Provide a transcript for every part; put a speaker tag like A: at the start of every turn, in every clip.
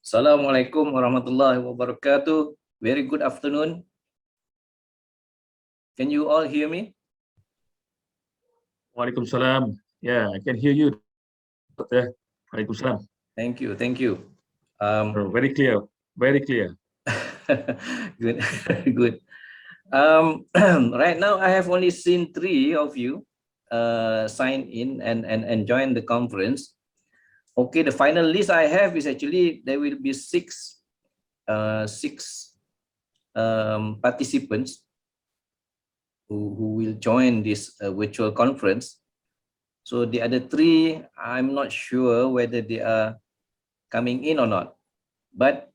A: Assalamualaikum warahmatullahi wabarakatuh. Very good afternoon. Can you all hear me?
B: Waalaikumsalam. Yeah, I can hear you, Doctor. Waalaikumsalam.
A: Thank you. Thank you.
B: Very clear. Very clear.
A: Good. Good. Right now, I have only seen 3 of you sign in and join the conference. Okay, the final list I have is actually there will be six participants who will join this virtual conference. So the other 3, I'm not sure whether they are coming in or not. But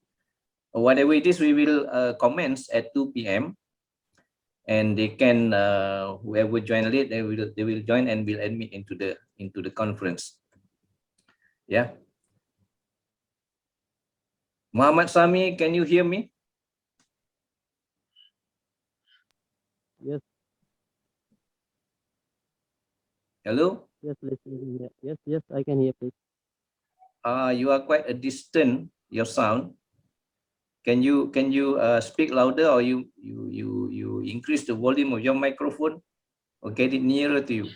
A: whatever it is, we will commence at 2 p.m. and they can whoever join late, they will join and will admit into the conference. Yeah. Muhammad Sami, can you hear me?
C: Yes.
A: Hello?
C: Yes, listening. Yes, I can hear, please.
A: You are quite a distant, your sound. Can you speak louder, or you increase the volume of your microphone or get it nearer to you?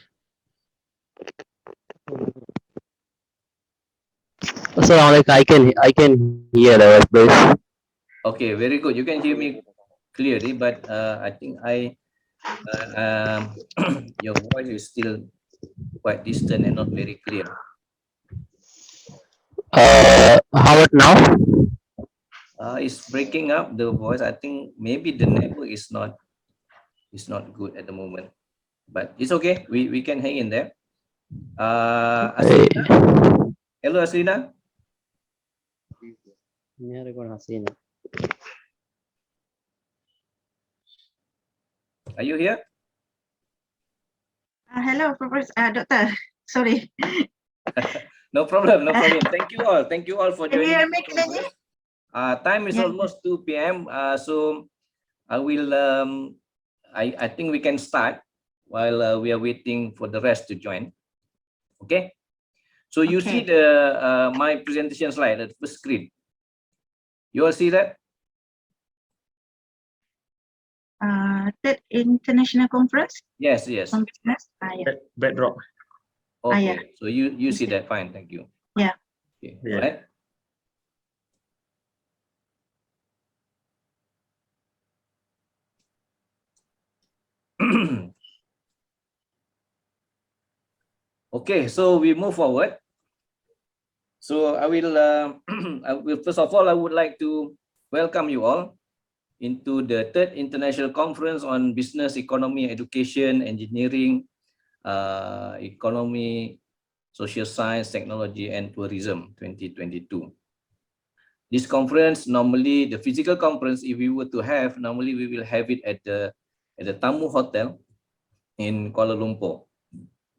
C: Assalamualaikum. I can hear the voice, please.
A: Okay, very good. You can hear me clearly, but I think your voice is still quite distant and not very clear.
C: How about now?
A: It's breaking up the voice. I think maybe the network is not good at the moment, but it's okay. We can hang in there. Aslina? Hello, Aslina. Are you here?
D: Hello, Doctor. Sorry.
A: No problem. No problem. Thank you all. Thank you all for
D: Can you
A: joining.
D: hear me clearly?
A: Time is
D: Yeah.
A: almost 2 p.m. So I will. I think we can start while we are waiting for the rest to join. Okay. So you see the my presentation slide at the screen. You all see that?
D: Third International Conference
A: Yes. Yes.
D: on Business. Yeah.
B: Backdrop.
A: Okay.
D: yeah.
A: So you see that? Fine. Thank you.
D: Yeah.
A: Okay.
B: Yeah.
A: Right. Okay. So we move forward. So I will, first of all, I would like to welcome you all into the third International Conference on Business, Economy, Education, Engineering, Economy, Social Science, Technology, and Tourism 2022. This conference, normally the physical conference, if we were to have, normally we will have it at the Tamu Hotel in Kuala Lumpur,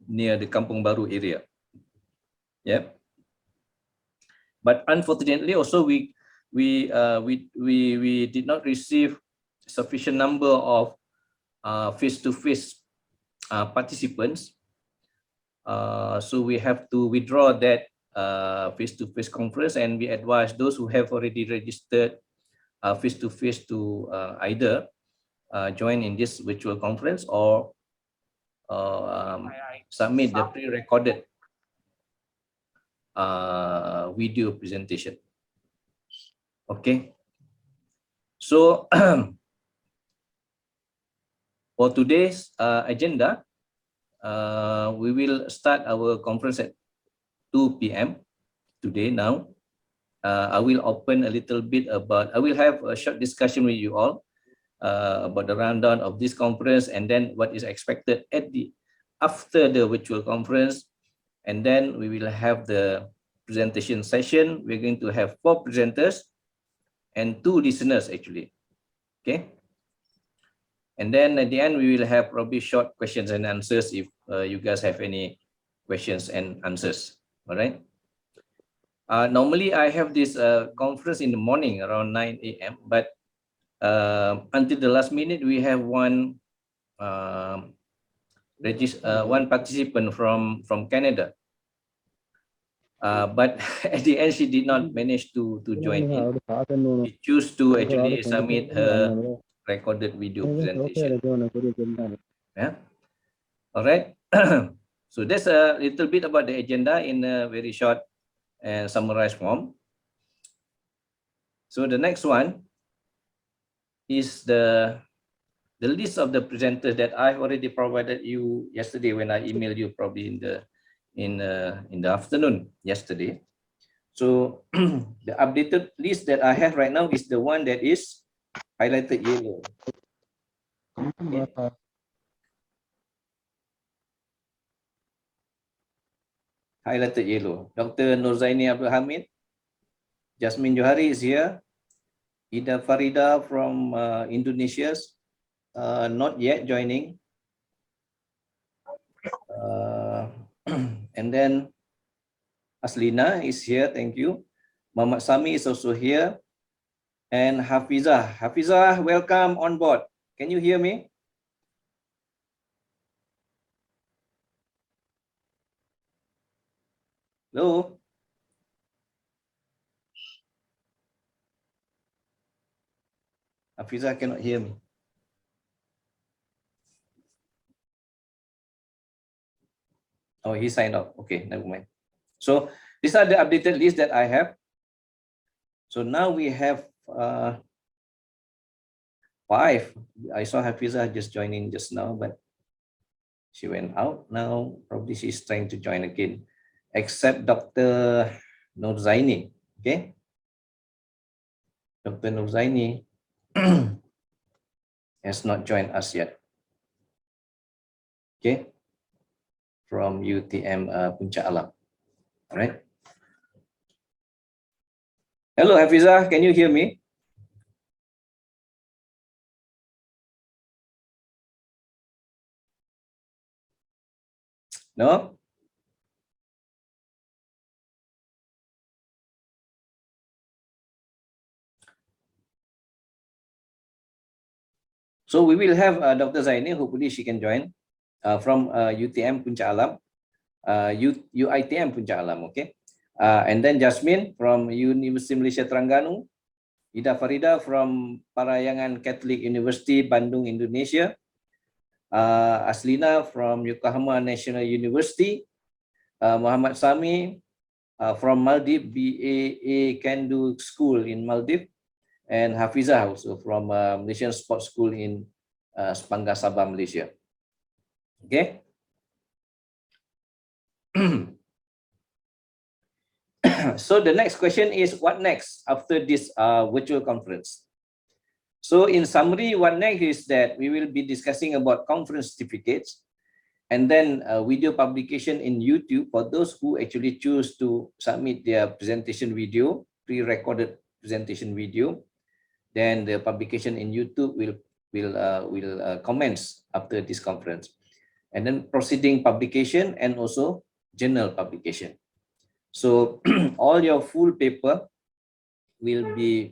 A: near the Kampung Baru area. Yeah. But unfortunately, also we did not receive sufficient number of face-to-face participants, so we have to withdraw that face-to-face conference, and we advise those who have already registered face-to-face to either join in this virtual conference or submit the pre-recorded video presentation. Okay, so for today's agenda, we will start our conference at 2 p.m. today. Now, I will open a little bit about, I will have a short discussion with you all about the rundown of this conference, and then what is expected after the virtual conference, and then we will have the presentation session. We're going to have 4 presenters and 2 listeners actually. Okay. And then at the end, we will have probably short questions and answers if you guys have any questions and answers. All right. Normally, I have this conference in the morning around 9 a.m. But until the last minute, we have one participant from Canada. But at the end, she did not manage to join in. She chose to actually submit her recorded video presentation. Yeah. All right. So that's a little bit about the agenda in a very short and summarized form. So the next one is the list of the presenters that I've already provided you yesterday when I emailed you, probably in the afternoon yesterday. So the updated list that I have right now is the one that is highlighted yellow. Okay. Highlighted yellow. Dr. Nurzaini Abdul Hamid, Jasmine Johari is here. Ida Farida from Indonesia, not yet joining. And then Aslina is here, thank you. Muhammad Sami is also here. And Hafizah. Hafizah, welcome on board. Can you hear me? Hello? Hafizah cannot hear me. Oh, he signed up. Okay, never mind. So these are the updated list that I have. So now we have 5. I saw Hafizah just joining just now, but she went out. Now probably she's trying to join again, except Dr. Nurzaini. Okay. Dr. Nurzaini has not joined us yet. Okay. From UTM Puncak Alam. All right. Hello, Hafizah. Can you hear me? No? So we will have Dr. Zaini. Hopefully she can join from UTM Puncak Alam, UITM Puncak Alam. Okay. And then Jasmine from University Malaysia Terengganu, Ida Farida from Parayangan Catholic University, Bandung, Indonesia, Aslina from Yokohama National University, Muhammad Sami from Maldives, BAA Kandu School in Maldives, and Hafizah also from Malaysian Sports School in Sepangga, Sabah, Malaysia. Okay. So the next question is, what next after this virtual conference? So in summary, what next is that we will be discussing about conference certificates, and then video publication in YouTube for those who actually choose to submit their presentation video, pre-recorded presentation video. Then the publication in YouTube will commence after this conference, and then proceeding publication and also journal publication. So all your full paper will be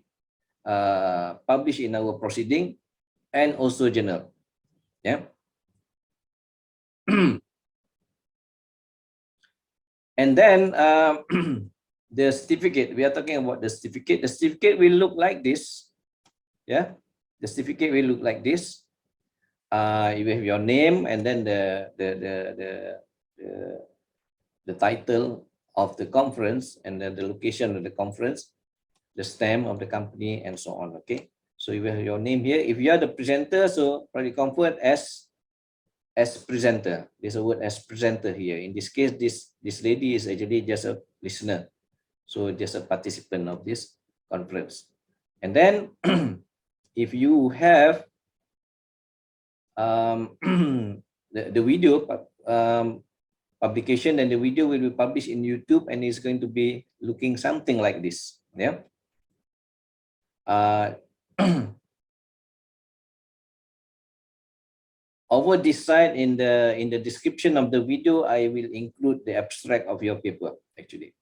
A: published in our proceeding and also journal. Yeah. And then the certificate, we are talking about the certificate. The certificate will look like this. Yeah, the certificate will look like this. You have your name and then the title of the conference and then the location of the conference, the stamp of the company, and so on. Okay, so you have your name here. If you are the presenter, so probably convert as presenter. There's a word as presenter here. In this case, this lady is actually just a listener, so just a participant of this conference. And then if you have the video publication, and the video will be published in YouTube, and it's going to be looking something like this. Yeah. Over this side in the description of the video, I will include the abstract of your paper. Actually,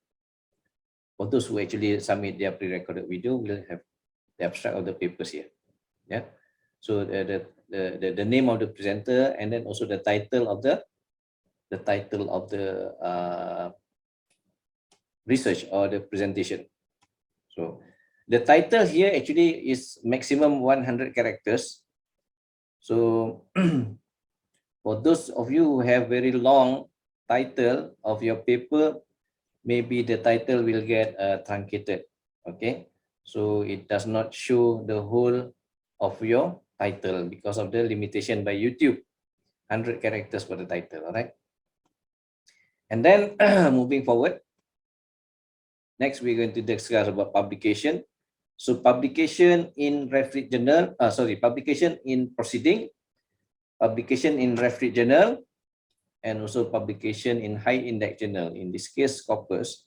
A: for those who actually submit their pre-recorded video, will have the abstract of the papers here. Yeah. So the name of the presenter, and then also the title of the research or the presentation. So the title here actually is maximum 100 characters. So for those of you who have very long title of your paper, maybe the title will get truncated. Okay, so it does not show the whole of your title because of the limitation by YouTube, 100 characters for the title. All right, and then moving forward, next we're going to discuss about publication. So publication in referee journal, publication in proceeding, publication in referee journal, and also publication in high index journal. In this case, Hqis,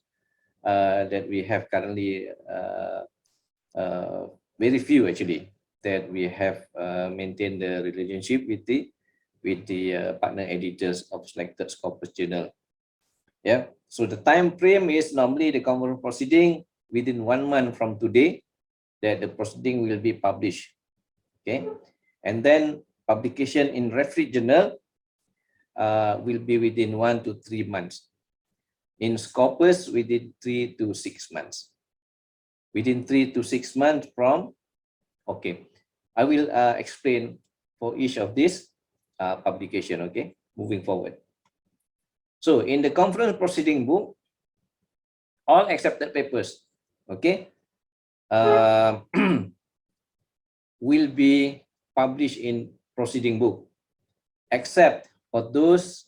A: that we have currently very few actually that we have maintained the relationship with the partner editors of selected Hqis journal. Yeah. So the time frame is normally the conference proceeding within 1 month from today that the proceeding will be published. Okay, and then publication in referee journal will be within 1 to 3 months. In Hqis, within 3 to 6 months. Within 3 to 6 months from, okay, I will explain for each of these publication. Okay, moving forward. So in the conference proceeding book, all accepted papers, okay, will be published in proceeding book, except for those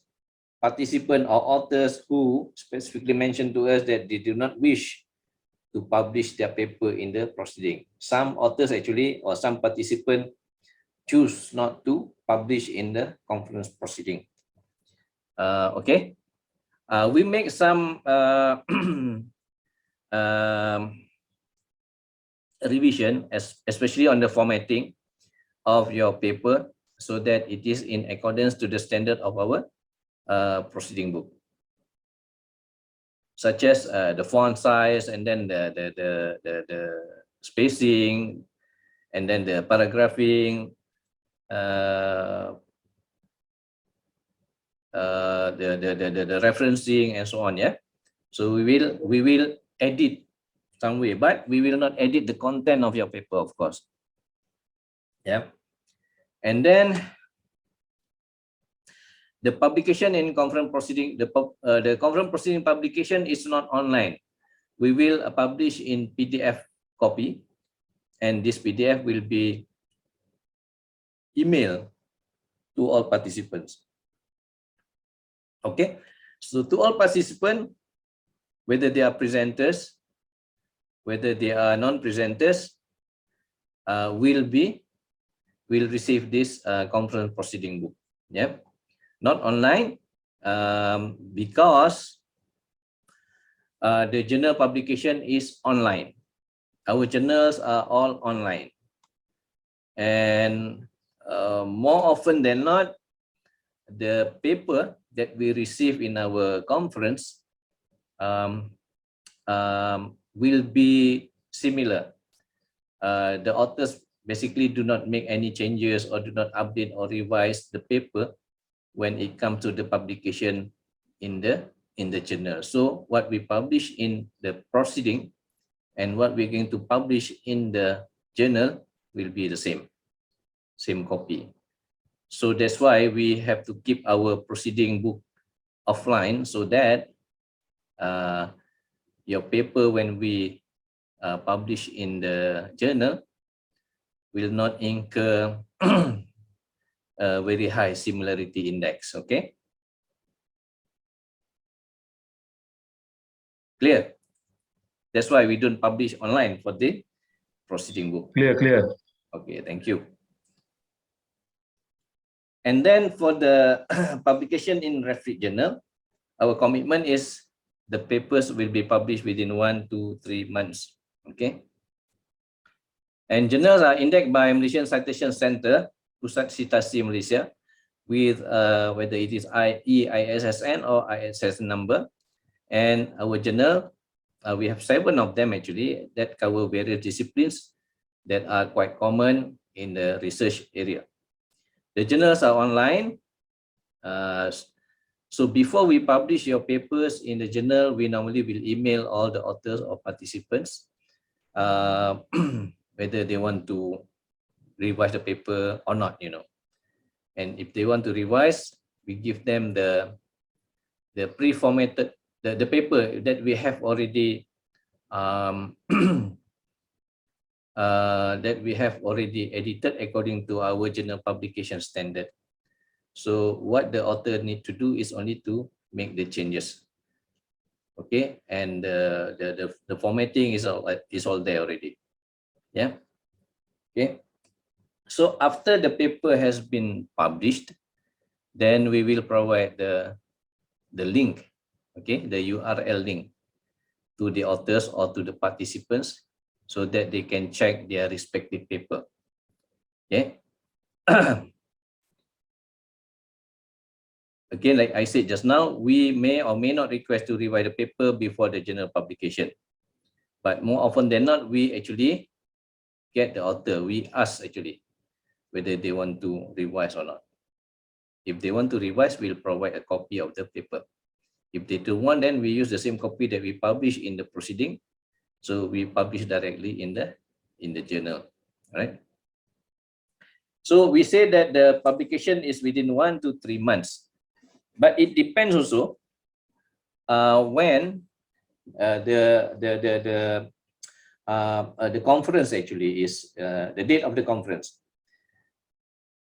A: participants or authors who specifically mentioned to us that they do not wish to publish their paper in the proceeding. Some authors actually, or some participants choose not to publish in the conference proceeding. Okay, we make some revision, especially on the formatting of your paper, so that it is in accordance to the standard of our proceeding book, such as the font size, and then the spacing, and then the paragraphing, the referencing, and so on. Yeah, so we will edit some way, but we will not edit the content of your paper, of course. Yeah, and then the publication in conference proceeding, the conference proceeding publication is not online. We will publish in PDF copy, and this PDF will be emailed to all participants. Okay, so to all participants, whether they are presenters, whether they are non-presenters, will receive this conference proceeding book. Yeah, not online, because the journal publication is online. Our journals are all online, and more often than not, the paper that we receive in our conference will be similar. The authors basically do not make any changes or do not update or revise the paper when it comes to the publication in the journal. So what we publish in the proceeding and what we're going to publish in the journal will be the same copy. So that's why we have to keep our proceeding book offline, so that your paper, when we publish in the journal, will not incur a very high similarity index. Okay, clear? That's why we don't publish online for the proceeding book.
B: Clear.
A: Okay, thank you. And then for the publication in referee journal, our commitment is the papers will be published within 1 to 3 months. Okay. And journals are indexed by Malaysian Citation Center, Pusat Citasi Malaysia, with whether it is EISSN or ISSN number. And our journal, we have 7 of them actually that cover various disciplines that are quite common in the research area. The journals are online. So before we publish your papers in the journal, we normally will email all the authors or participants whether they want to revise the paper or not, And if they want to revise, we give them the pre-formatted the paper that we have already that we have already edited according to our journal publication standard. So what the author need to do is only to make the changes. Okay, and the formatting is all there already. Yeah. Okay. So after the paper has been published, then we will provide the link, okay, the URL link to the authors or to the participants so that they can check their respective paper. Okay. Again, like I said just now, we may or may not request to revise the paper before the journal publication. But more often than not, we actually get the author. We ask actually whether they want to revise or not. If they want to revise, we'll provide a copy of the paper. If they don't want, then we use the same copy that we publish in the proceeding. So we publish directly in the journal. All right. So we say that the publication is within 1 to 3 months, but it depends also when the conference actually is the date of the conference.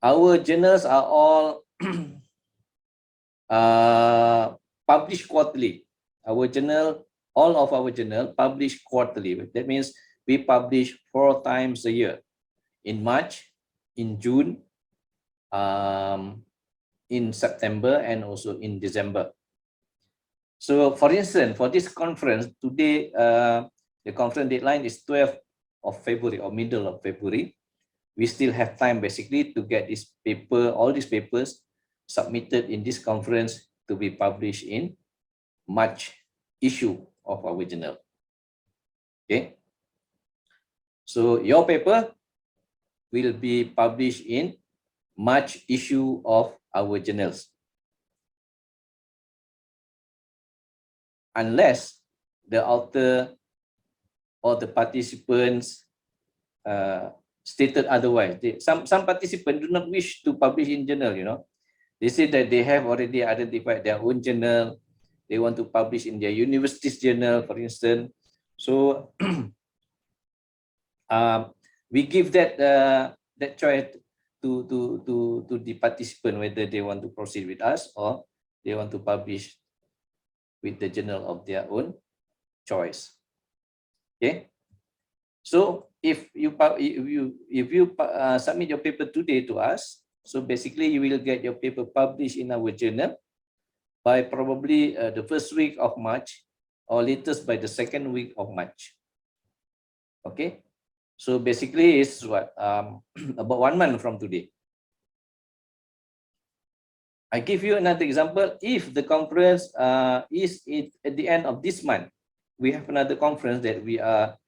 A: Our journals are all published quarterly. All of our journal published quarterly. That means we publish 4 times a year, in March, in June, in September, and also in December. So for instance, for this conference, today, the conference deadline is 12th of February or middle of February. We still have time basically to get this paper, all these papers submitted in this conference to be published in March issue of our journal. Okay. So your paper will be published in March issue of our journals. Unless the author or the participants stated otherwise. Some participants do not wish to publish in journal, They say that they have already identified their own journal. They want to publish in their university's journal, for instance. So we give that choice to the participant whether they want to proceed with us or they want to publish with the journal of their own choice. Okay. So if you submit your paper today to us, so basically you will get your paper published in our journal by probably the first week of March or latest by the second week of March. Okay. So basically it's what about 1 month from today. I give you another example. If the conference is at the end of this month, we have another conference that we are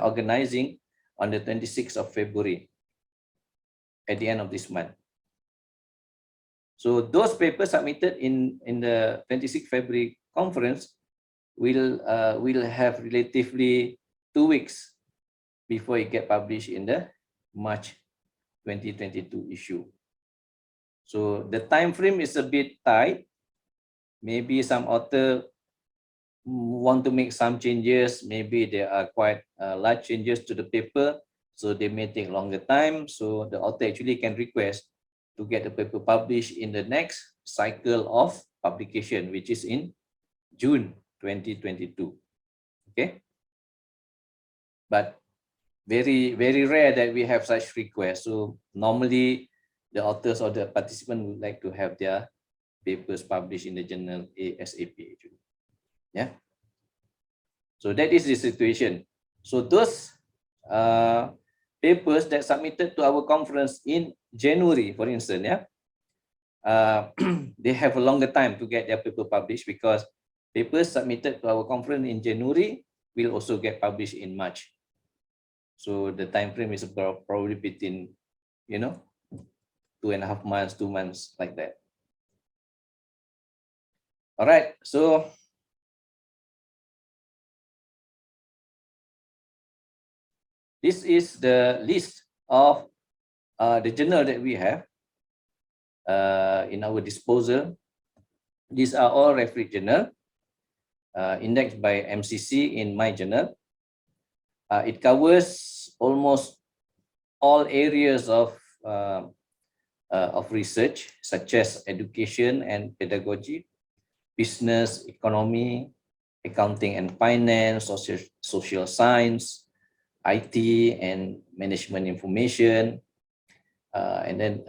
A: organizing on the 26th of February at the end of this month. So those papers submitted in the 26th February conference will have relatively 2 weeks before it get published in the March 2022 issue. So the time frame is a bit tight. Maybe some author want to make some changes. Maybe there are quite large changes to the paper, so they may take longer time. So the author actually can request to get the paper published in the next cycle of publication, which is in June 2022. Okay. But very, very rare that we have such requests. So normally the authors or the participant would like to have their papers published in the journal ASAP. Yeah. So that is the situation. So those papers that submitted to our conference in January, for instance, they have a longer time to get their paper published because papers submitted to our conference in January will also get published in March. So the time frame is probably between, 2.5 months, 2 months, like that. All right, so this is the list of the journal that we have in our disposal. These are all refereed journal indexed by MCC in my journal. It covers almost all areas of research, such as education and pedagogy, business, economy, accounting and finance, social science, IT and management information, and then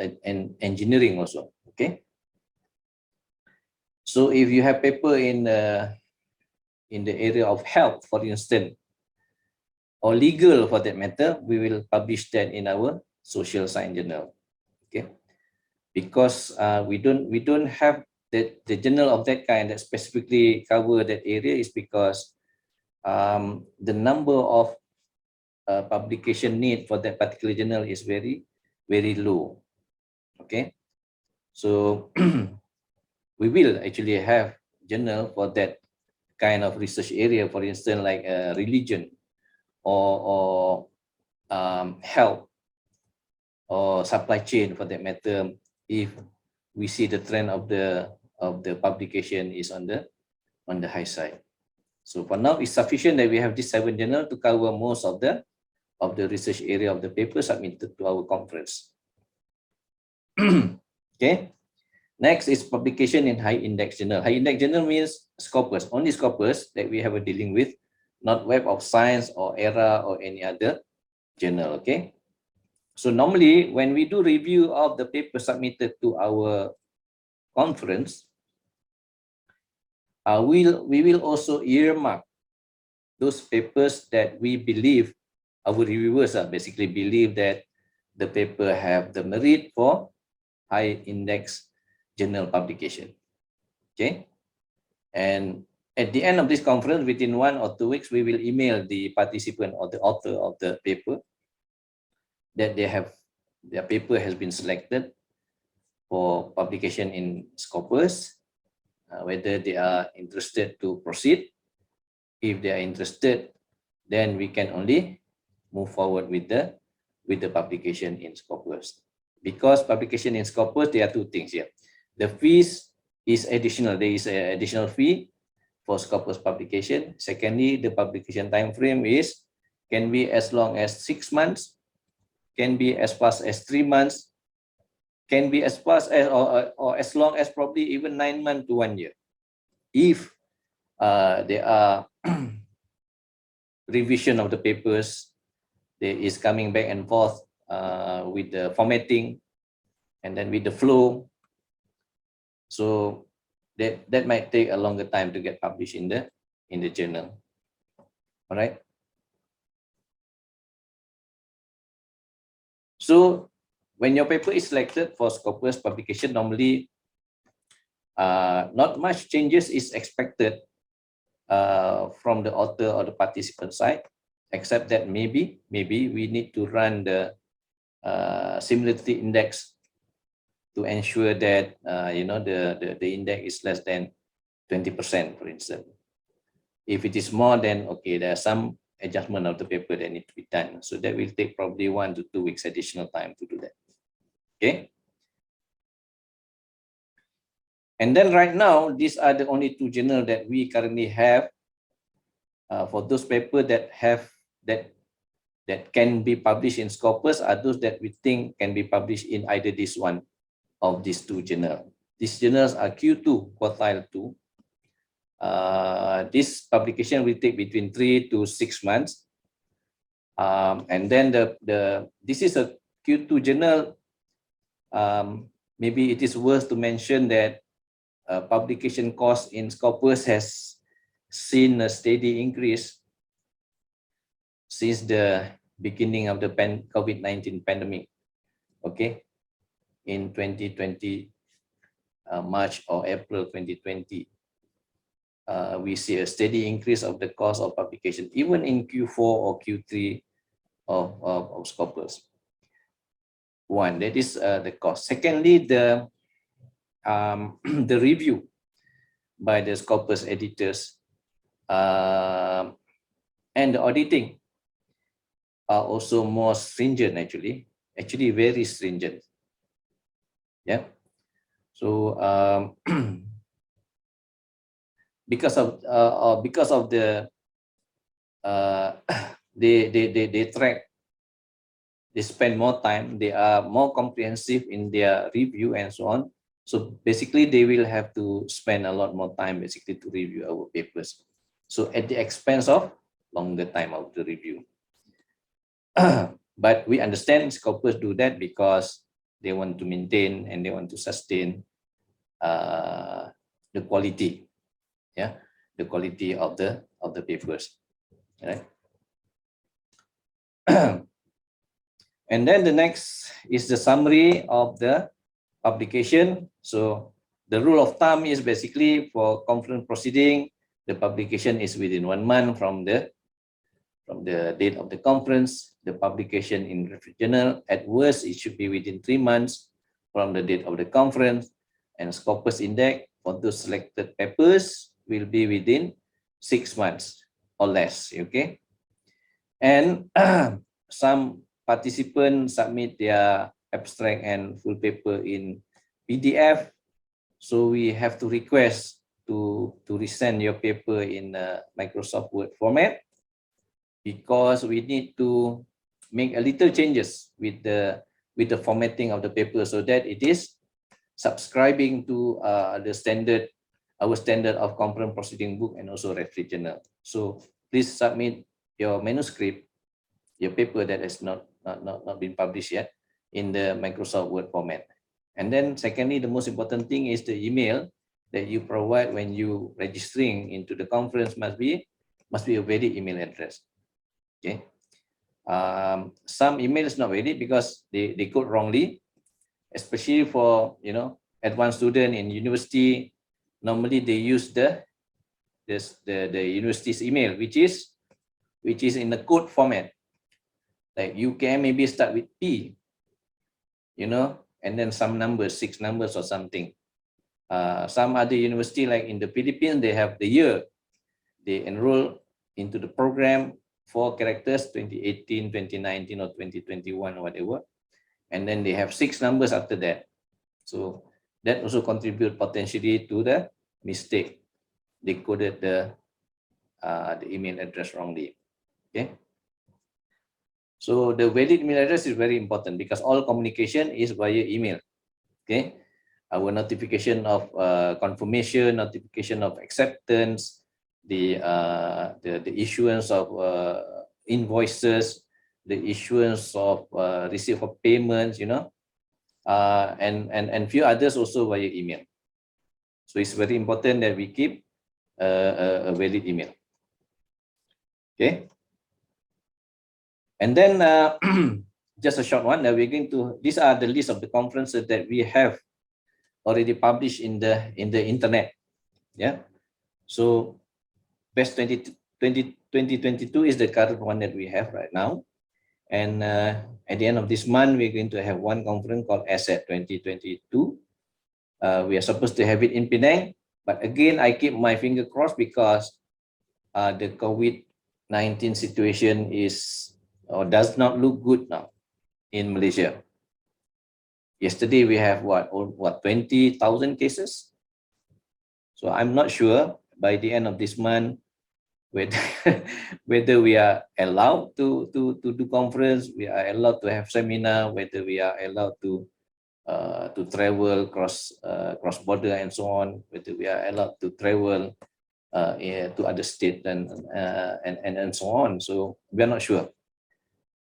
A: engineering also. Okay. So if you have paper in the area of health, for instance, or legal for that matter, we will publish that in our social science journal. Okay, because we don't have the journal of that kind that specifically cover that area is because the number of publication need for that particular journal is very low. Okay, so we will actually have journal for that kind of research area, for instance, like religion or health or supply chain for that matter, if we see the trend of the publication is on the high side. So for now, it's sufficient that we have this 7 journal to cover most of the research area of the paper submitted to our conference. Okay. Next is publication in high index journal. High index journal means Scopus, only Scopus that we have a dealing with, not Web of Science or ERA or any other journal. Okay. So normally when we do review of the paper submitted to our conference, we will also earmark those papers that we believe, our reviewers basically believe that the paper have the merit for high index journal publication. Okay. And at the end of this conference, within 1 or 2 weeks, we will email the participant or the author of the paper that their paper has been selected for publication in Scopus, whether they are interested to proceed. If they are interested, then we can only move forward with the publication in Scopus. Because publication in Scopus, there are 2 things here. The fees is additional. There is an additional fee for Scopus publication. Secondly, the publication time frame can be as long as 6 months, can be as fast as 3 months, can be as fast as or as long as probably even 9 months to 1 year. If there are revision of the papers, there is coming back and forth with the formatting and then with the flow. So that might take a longer time to get published in the journal. All right. So when your paper is selected for Scopus publication, normally not much changes is expected from the author or the participant side, except that maybe we need to run the similarity index to ensure that the index is less than 20%, for instance. If it is more, then okay, there are some adjustment of the paper that need to be done. So that will take probably 1 to 2 weeks additional time to do that. Okay. And then right now, these are the only 2 journals that we currently have for those papers that can be published in Scopus are those that we think can be published in either this one of these 2 journals. These journals are Q2, quartile 2. This publication will take between 3 to 6 months. And then this is a Q2 journal. Maybe it is worth to mention that publication cost in Scopus has seen a steady increase since the beginning of the COVID-19 pandemic. Okay, in 2020, March or April 2020, we see a steady increase of the cost of publication, even in Q4 or Q3 of Scopus. One, that is the cost. Secondly, the review. by the Scopus editors, and the auditing are also more stringent, actually very stringent. Yeah. So because of the they track, they spend more time, they are more comprehensive in their review and so on. So basically they will have to spend a lot more time basically to review our papers. So at the expense of longer time of the review. But we understand Scopus do that because they want to maintain and they want to sustain the quality, yeah, the quality of the papers, right? And then the next is the summary of the publication. So the rule of thumb is basically for conference proceeding, the publication is within 1 month from the date of the conference. The publication in reference journal, at worst, it should be within 3 months from the date of the conference. And Scopus index for those selected papers will be within 6 months or less. Okay. And some participants submit their abstract and full paper in PDF. So we have to request to resend your paper in Microsoft Word format, because we need to make a little changes with the formatting of the paper so that it is subscribing to our standard of conference proceeding book and also reference journal. So please submit your manuscript, your paper that has not been published yet, in the Microsoft Word format. And then secondly, the most important thing is the email that you provide when you registering into the conference must be a valid email address. Okay. Some emails not valid because they code wrongly, especially for advanced student in university. Normally they use the university's email, which is in the code format. Like you can maybe start with P, and then some numbers, 6 numbers or something. Some other university, like in the Philippines, they have the year they enroll into the program, 4 characters, 2018, 2019, or 2021, or whatever. And then they have 6 numbers after that. So that also contribute potentially to the mistake. They coded the email address wrongly. Okay. So the valid email address is very important because all communication is via email. Okay. Our notification of confirmation, notification of acceptance, the issuance of invoices, the issuance of receipt of payments, and few others also via email. So it's very important that we keep a valid email. Okay. And then just a short one. We're going to. These are the list of the conferences that we have already published in the internet. Yeah. So BEST2022 is the current one that we have right now. And at the end of this month, we're going to have one conference called ASET 2022. We are supposed to have it in Penang, but again, I keep my finger crossed because the COVID-19 situation is or does not look good now in Malaysia. Yesterday we have what 20,000 cases. So I'm not sure by the end of this month whether we are allowed to do conference, we are allowed to have seminar, whether we are allowed to travel cross border and so on, whether we are allowed to travel to other states and so on. So we are not sure,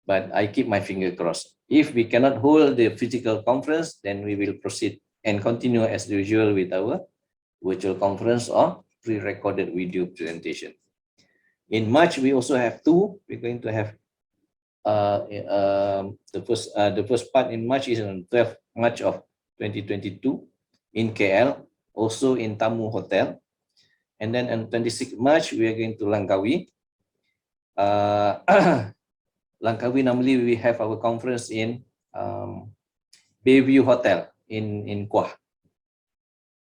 A: but I keep my finger crossed. If we cannot hold the physical conference, then we will proceed and continue as usual with our virtual conference or pre-recorded video presentation. In March, we also have 2. We're going to have the first part in March is on 12th March of 2022 in KL, also in Tamu Hotel. And then on 26th March, we are going to Langkawi. Langkawi, normally we have our conference in Bayview Hotel in Kuah.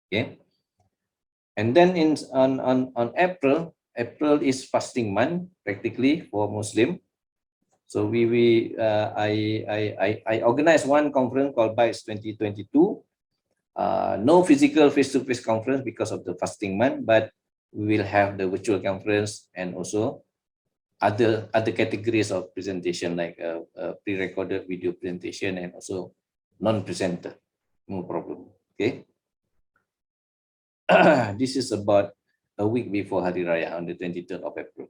A: Okay. And then on April is fasting month practically for Muslim. So I organized one conference called BEST2022. No physical face-to-face conference because of the fasting month, but we will have the virtual conference and also other categories of presentation like pre-recorded video presentation and also non-presenter. No problem. Okay. This is about a week before Hari Raya on the 23rd of April.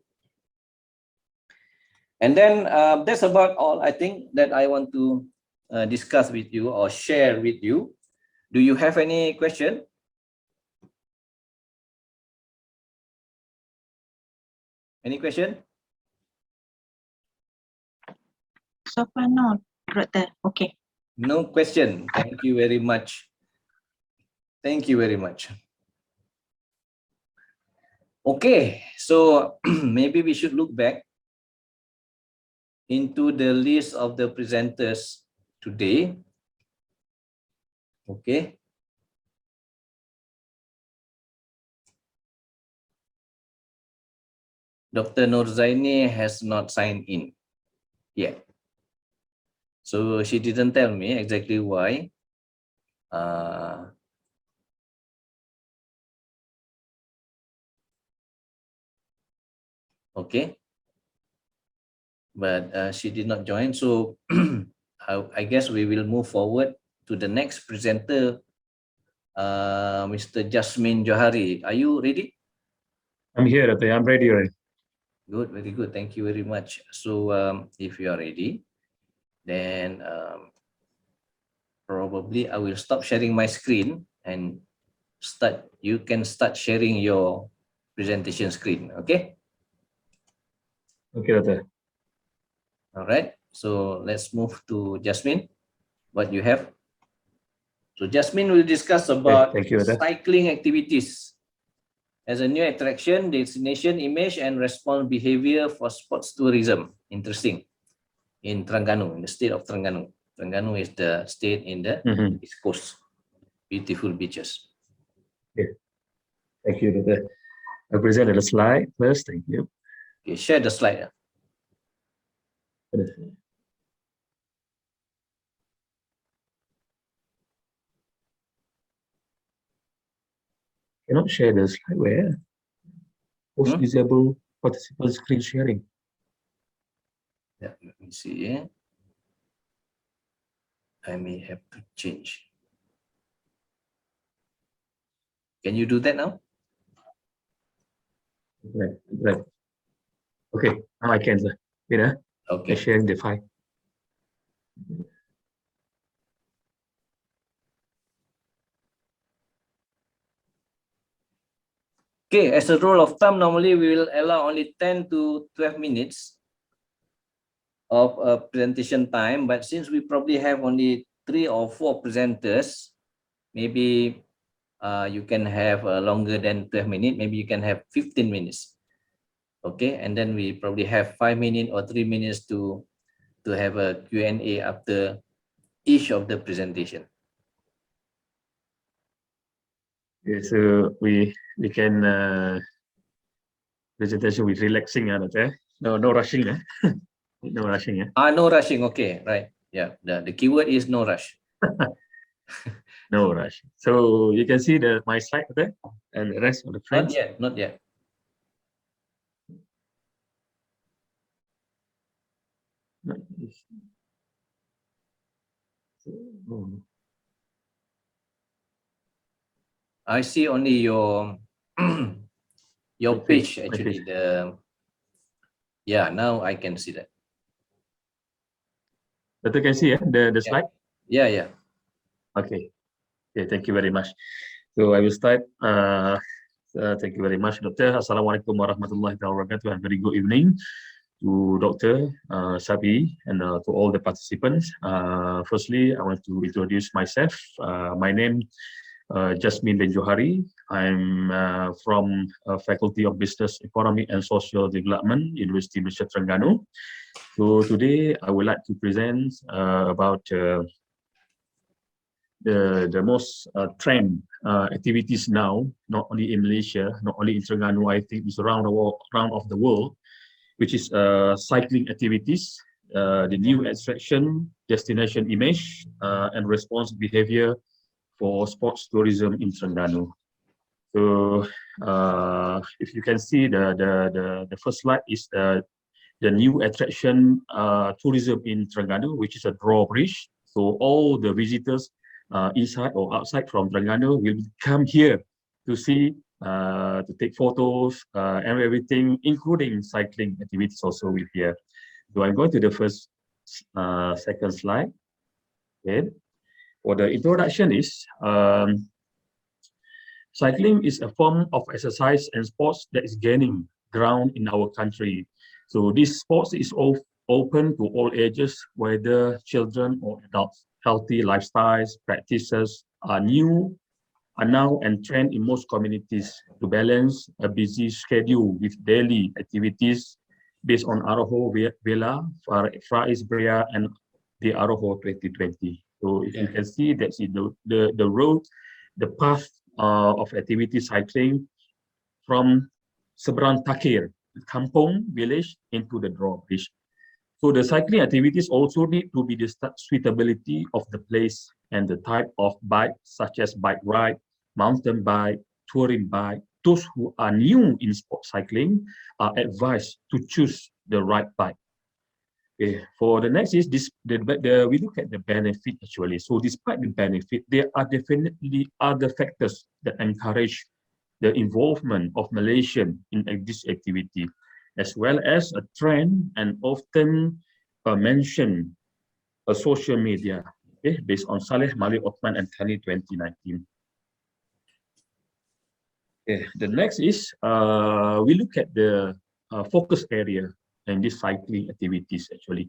A: And then that's about all I think that I want to discuss with you or share with you. Do you have any question? Any question?
D: So far, no, Doctor. Okay.
A: No question. Thank you very much. Thank you very much. Okay, so maybe we should look back into the list of the presenters today. Okay. Dr. Nurzaini has not signed in yet. So she didn't tell me exactly why. Okay. But she did not join. So I guess we will move forward to the next presenter, Mr. Jasmine Johari. Are you ready?
B: I'm here, Doctor. I'm ready.
A: Good, very good. Thank you very much. So if you are ready, then probably I will stop sharing my screen and start. You can start sharing your presentation screen. Okay.
B: Okay, Doctor.
A: All right. So let's move to Jasmine. What you have? So Jasmine will discuss about
B: thank you, Doctor.
A: cycling activities as a new attraction, destination image, and response behavior for sports tourism. Interesting. In Terengganu, in the state of Terengganu. Terengganu is the state in the East Coast. Beautiful beaches.
B: Okay. Thank you, Doctor. I'll present the slide first. Thank you.
A: Okay, share the slide.
B: Cannot share the slide where? Post disable participant screen sharing.
A: Yeah, let me see. I may have to change. Can you do that now?
B: Right. Okay, now I can, sir. Wait,
A: Okay.
B: I'm sharing the file.
A: Okay, as a rule of thumb, normally we will allow only 10 to 12 minutes of presentation time, but since we probably have only 3 or 4 presenters, maybe you can have longer than 12 minutes, maybe you can have 15 minutes. Okay, and then we probably have 5 minutes or 3 minutes to have a Q&A after each of the presentation.
B: Okay, so we can presentation with relaxing, no rushing, no rushing,
A: no rushing. Okay, right. Yeah, the keyword is no rush.
B: No rush. So you can see my slide there and the rest of the friends.
A: Not yet. I see only your your page actually. Now I can see that.
B: But you can see the slide.
A: Yeah.
B: Okay. Thank you very much. So I will start. Thank you very much, Doctor. Assalamualaikum warahmatullahi wabarakatuh. And very good evening to Dr. Sabi and to all the participants. Firstly, I want to introduce myself. My name Jasmine Johari. I'm from Faculty of Business, Economy and Social Development, University Malaysia Terengganu. So today I would like to present about the most trend activities now, not only in Malaysia, not only in Terengganu, I think it's around of the world, which is cycling activities, the new attraction, destination image, and response behavior for sports tourism in Terengganu. So if you can see the first slide is the new attraction tourism in Terengganu, which is a drawbridge. So all the visitors inside or outside from Terengganu will come here to see, to take photos and everything, including cycling activities also with here. So I'm going to the second slide. Okay. For the introduction is, cycling is a form of exercise and sports that is gaining ground in our country. So this sports is open to all ages, whether children or adults. Healthy lifestyles practices are now and trend in most communities to balance a busy schedule with daily activities based on Aroho Vela, Hqis Brea, and the Aroho 2020. So if you can see, that's the road, the path of activity cycling from Seberang Takir, Kampung village, into the drawbridge. So the cycling activities also need to be the suitability of the place and the type of bike, such as bike ride, mountain bike, touring bike. Those who are new in sport cycling are advised to choose the right bike. Okay. For the next is this, we look at the benefit actually. So despite the benefit, there are definitely other factors that encourage the involvement of Malaysians in this activity, as well as a trend and often mentioned social media, okay, based on Saleh, Malik Othman, and Tani 2019. Okay. The next is we look at the focus area and these cycling activities actually.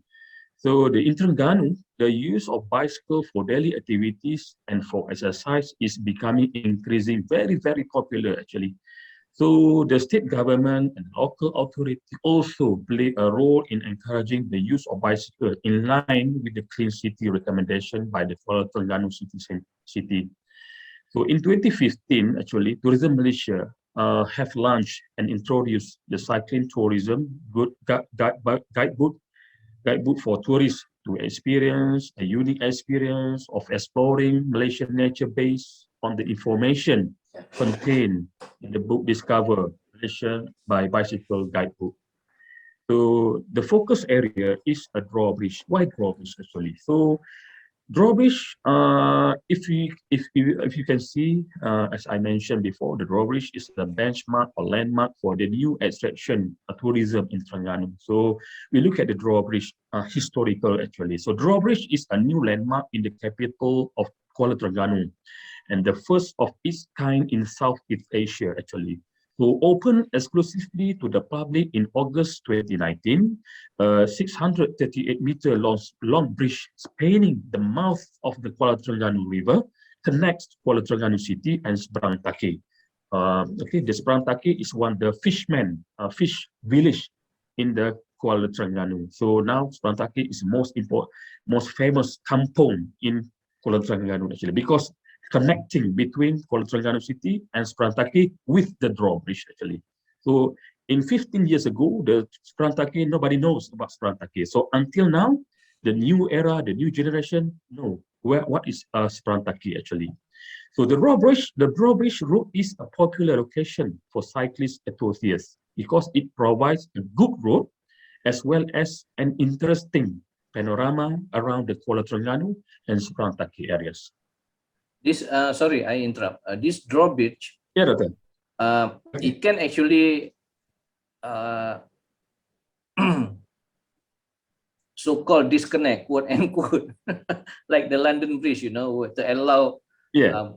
B: So in Terengganu, the use of bicycle for daily activities and for exercise is becoming increasing very, very popular actually. So the state government and local authority also play a role in encouraging the use of bicycle in line with the Clean City recommendation by the Kuala Terengganu City. So in 2015, actually, Tourism Malaysia have launched and introduced the cycling tourism guidebook for tourists to experience a unique experience of exploring Malaysian nature based on the information contained in the book Discover Malaysia by Bicycle Guidebook. So the focus area is a drawbridge. Why drawbridge actually? So drawbridge, if you can see, as I mentioned before, the drawbridge is the benchmark or landmark for the new attraction tourism in Terengganu. So we look at the drawbridge historical actually. So drawbridge is a new landmark in the capital of Kuala Terengganu, and the first of its kind in Southeast Asia actually. So open exclusively to the public in August 2019, 638-meter long bridge spanning the mouth of the Kuala Terengganu River connects Kuala Terengganu City and Seberang Takir. Okay, the Seberang Takir is the fish village in the Kuala Terengganu. So now Seberang Takir is most famous kampung in Kuala Terengganu actually, because connecting between Kuala Terengganu City and Seberang Takir with the drawbridge actually. So in 15 years ago, the Seberang Takir, nobody knows about Seberang Takir. So until now, the new era, the new generation know what is Seberang Takir actually. So the drawbridge route is a popular location for cyclist enthusiasts because it provides a good route as well as an interesting panorama around the Kuala Terengganu and Seberang Takir areas.
A: This, sorry, I interrupt. This drawbridge,
B: yeah, Doctor.
A: It can actually so-called disconnect, quote unquote, like the London Bridge, you know, to allow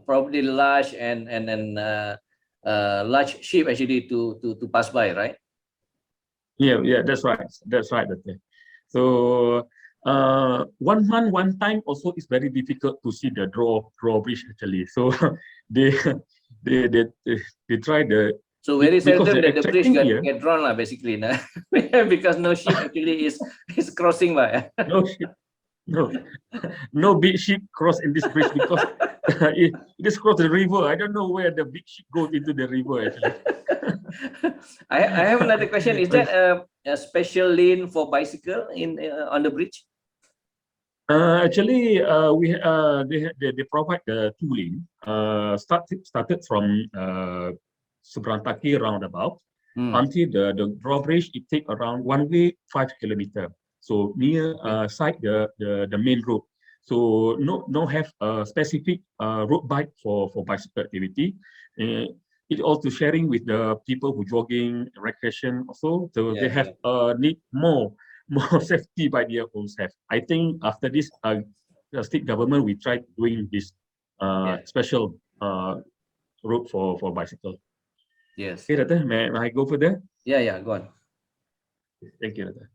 A: probably large and large ship actually to pass by, right?
B: Yeah, that's right, Doctor. So one time also is very difficult to see the drawbridge actually. So they try the.
A: So very seldom that the bridge get drawn basically, nah? Because no ship actually is crossing by.
B: No ship. No, no big ship cross in this bridge because it is cross the river. I don't know where the big ship goes into the river actually.
A: I have another question. Is that a special lane for bicycle in on the bridge?
B: Actually, they provide the two lane. Started from Subrantaki roundabout until the drawbridge. It take around one way 5 kilometer. So near side the main road. So no have a specific road bike for bicycle activity. It also sharing with the people who jogging recreation also. So they have need more safety by their own self. I think after this, the state government we tried doing this special route for bicycle.
A: Yes.
B: Okay, Rata, may I go further?
A: Yeah, go on.
B: Thank you, Rata.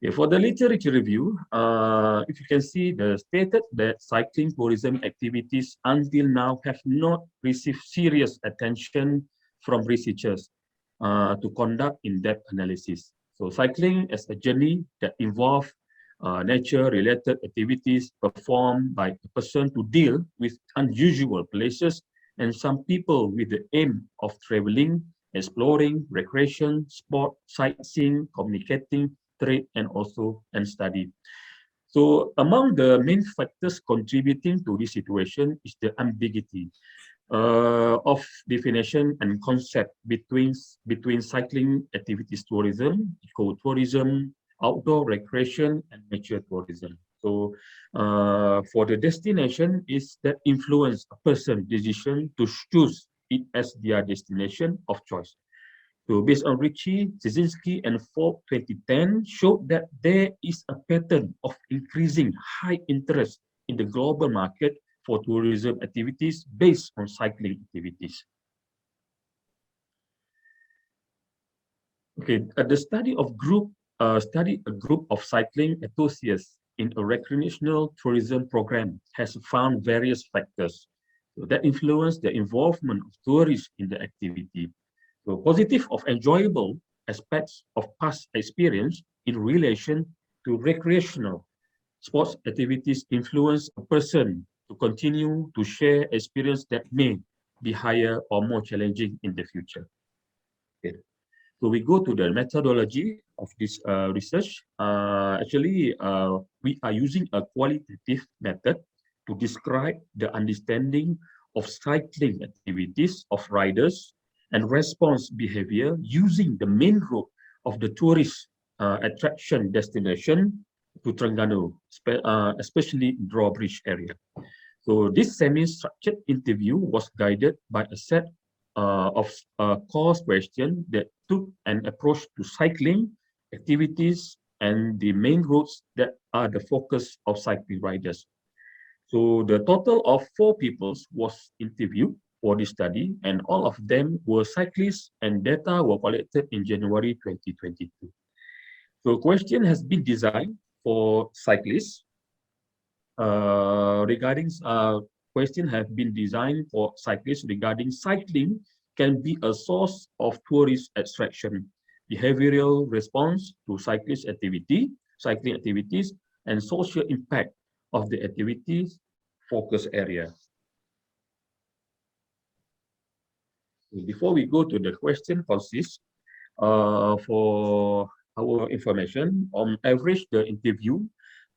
B: Okay, for the literature review, if you can see, the stated that cycling tourism activities until now have not received serious attention from researchers to conduct in-depth analysis. So cycling as a journey that involves nature-related activities performed by a person to deal with unusual places and some people with the aim of traveling, exploring, recreation, sport, sightseeing, communicating, trade, and study. So among the main factors contributing to this situation is the ambiguity of definition and concept between cycling activities tourism, ecotourism, outdoor recreation, and nature tourism. So for the destination is that influence a person's decision to choose it as their destination of choice. So based on Hqis, Zizinski, and Falk 2010 showed that there is a pattern of increasing high interest in the global market for tourism activities based on cycling activities. Okay, the study of a group of cycling enthusiasts in a recreational tourism program has found various factors that influence the involvement of tourists in the activity. So positive of enjoyable aspects of past experience in relation to recreational sports activities influence a person to continue to share experience that may be higher or more challenging in the future. Okay. So we go to the methodology of this research. We are using a qualitative method to describe the understanding of cycling activities of riders and response behavior using the main road of the tourist attraction destination to Terengganu, especially drawbridge area. So this semi-structured interview was guided by a set of course questions that took an approach to cycling activities and the main routes that are the focus of cycling riders. So the total of 4 people was interviewed for this study, and all of them were cyclists, and data were collected in January 2022. So question has been designed for cyclists question have been designed for cyclists regarding cycling can be a source of tourist attraction, behavioral response to cycling activities, and social impact of the activities focus area. Before we go to the question consists, for our information, on average, the interview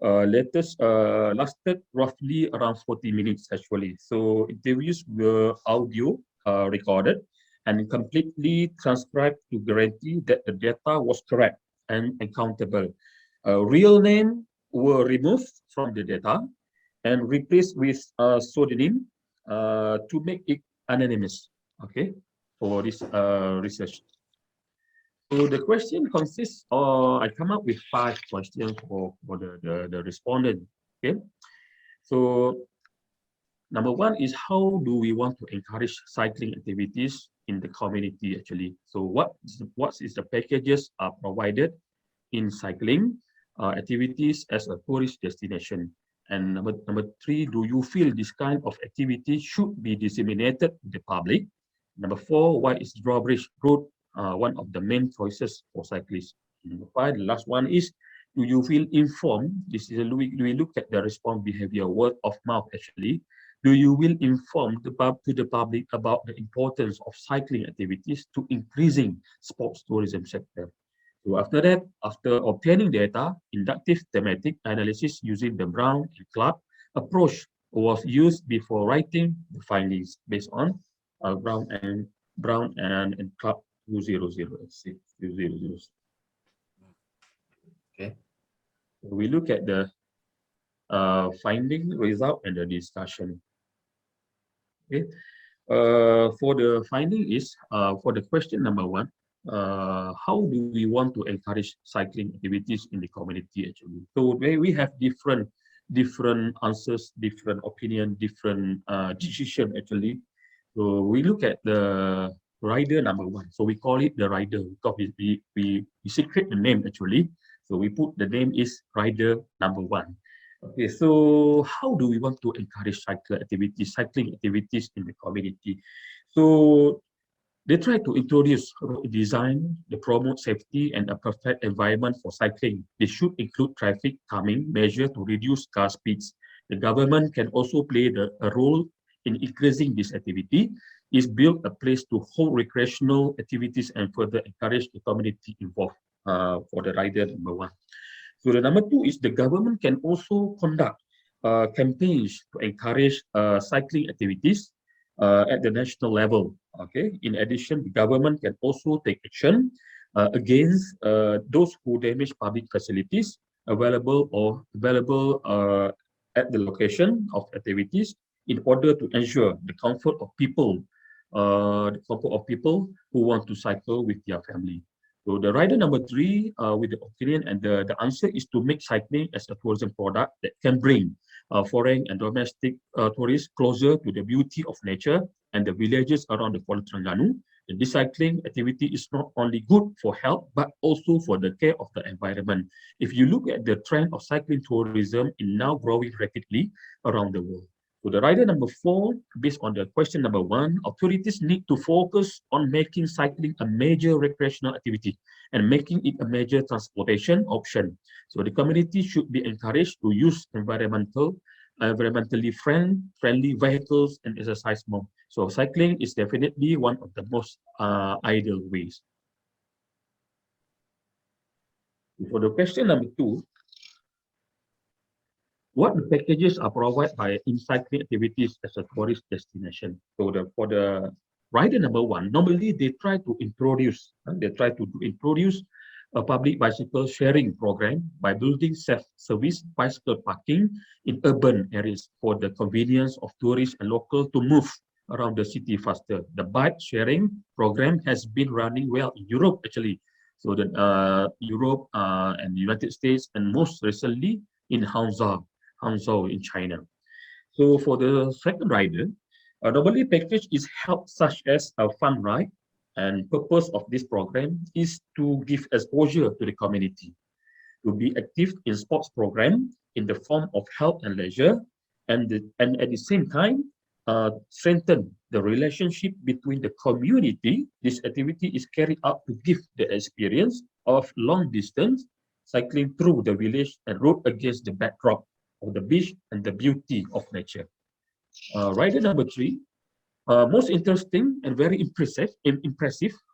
B: lasted roughly around 40 minutes actually. So interviews were audio recorded and completely transcribed to guarantee that the data was correct and accountable. Real name were removed from the data and replaced with a pseudonym to make it anonymous. Okay, for this research. So the question consists of, I come up with 5 questions for the respondent. Okay, so number 1 is how do we want to encourage cycling activities in the community actually? So what is the packages are provided in cycling activities as a tourist destination? And number 3, do you feel this kind of activity should be disseminated to the public? Number 4, why is drawbridge road one of the main choices for cyclists? Number 5, the last one is, Do you feel informed? This is we look at the response behavior, word of mouth actually. Do you will inform to the public about the importance of cycling activities to increasing sports tourism sector? So after that, after obtaining data, inductive thematic analysis using the Brown and Clark approach was used before writing the findings based on Brown and Clark 2006.
A: Okay.
B: We look at the finding, result, and the discussion. Okay. For the finding is for the question number 1. How do we want to encourage cycling activities in the community actually? So we have different answers, different opinion, different decision actually. So we look at the rider number 1. So we call it the rider because we secret the name actually. So we put the name is rider number 1. Okay, so how do we want to encourage cycling activities in the community? So they try to introduce road design, they promote safety and a perfect environment for cycling. They should include traffic calming measure to reduce car speeds. The government can also play a role in increasing this activity, is build a place to hold recreational activities and further encourage the community involved for the rider number 1. So the number 2 is the government can also conduct campaigns to encourage cycling activities at the national level. Okay. In addition, the government can also take action against those who damage public facilities available at the location of activities in order to ensure the comfort of people who want to cycle with their family. So the rider number 3 with the opinion and the answer is to make cycling as a tourism product that can bring foreign and domestic tourists closer to the beauty of nature and the villages around the Kuala Terengganu. This cycling activity is not only good for health, but also for the care of the environment. If you look at the trend of cycling tourism is now growing rapidly around the world. So the rider number 4, based on the question number 1, authorities need to focus on making cycling a major recreational activity and making it a major transportation option. So the community should be encouraged to use environmentally friendly vehicles and exercise more. So cycling is definitely one of the most ideal ways. For the question number 2, what packages are provided by in cycling activities as a tourist destination? So for the rider number 1, normally they try to introduce a public bicycle sharing program by building self-service bicycle parking in urban areas for the convenience of tourists and locals to move around the city faster. The bike sharing program has been running well in Europe actually. So that Europe and the United States, and most recently in Hangzhou in China. So for the second rider, normally package is help such as a fun ride, and purpose of this program is to give exposure to the community, to be active in sports program in the form of health and leisure, and at the same time strengthen the relationship between the community. This activity is carried out to give the experience of long distance cycling through the village and road against the backdrop of the beach and the beauty of nature. Rider number 3, most interesting and very impressive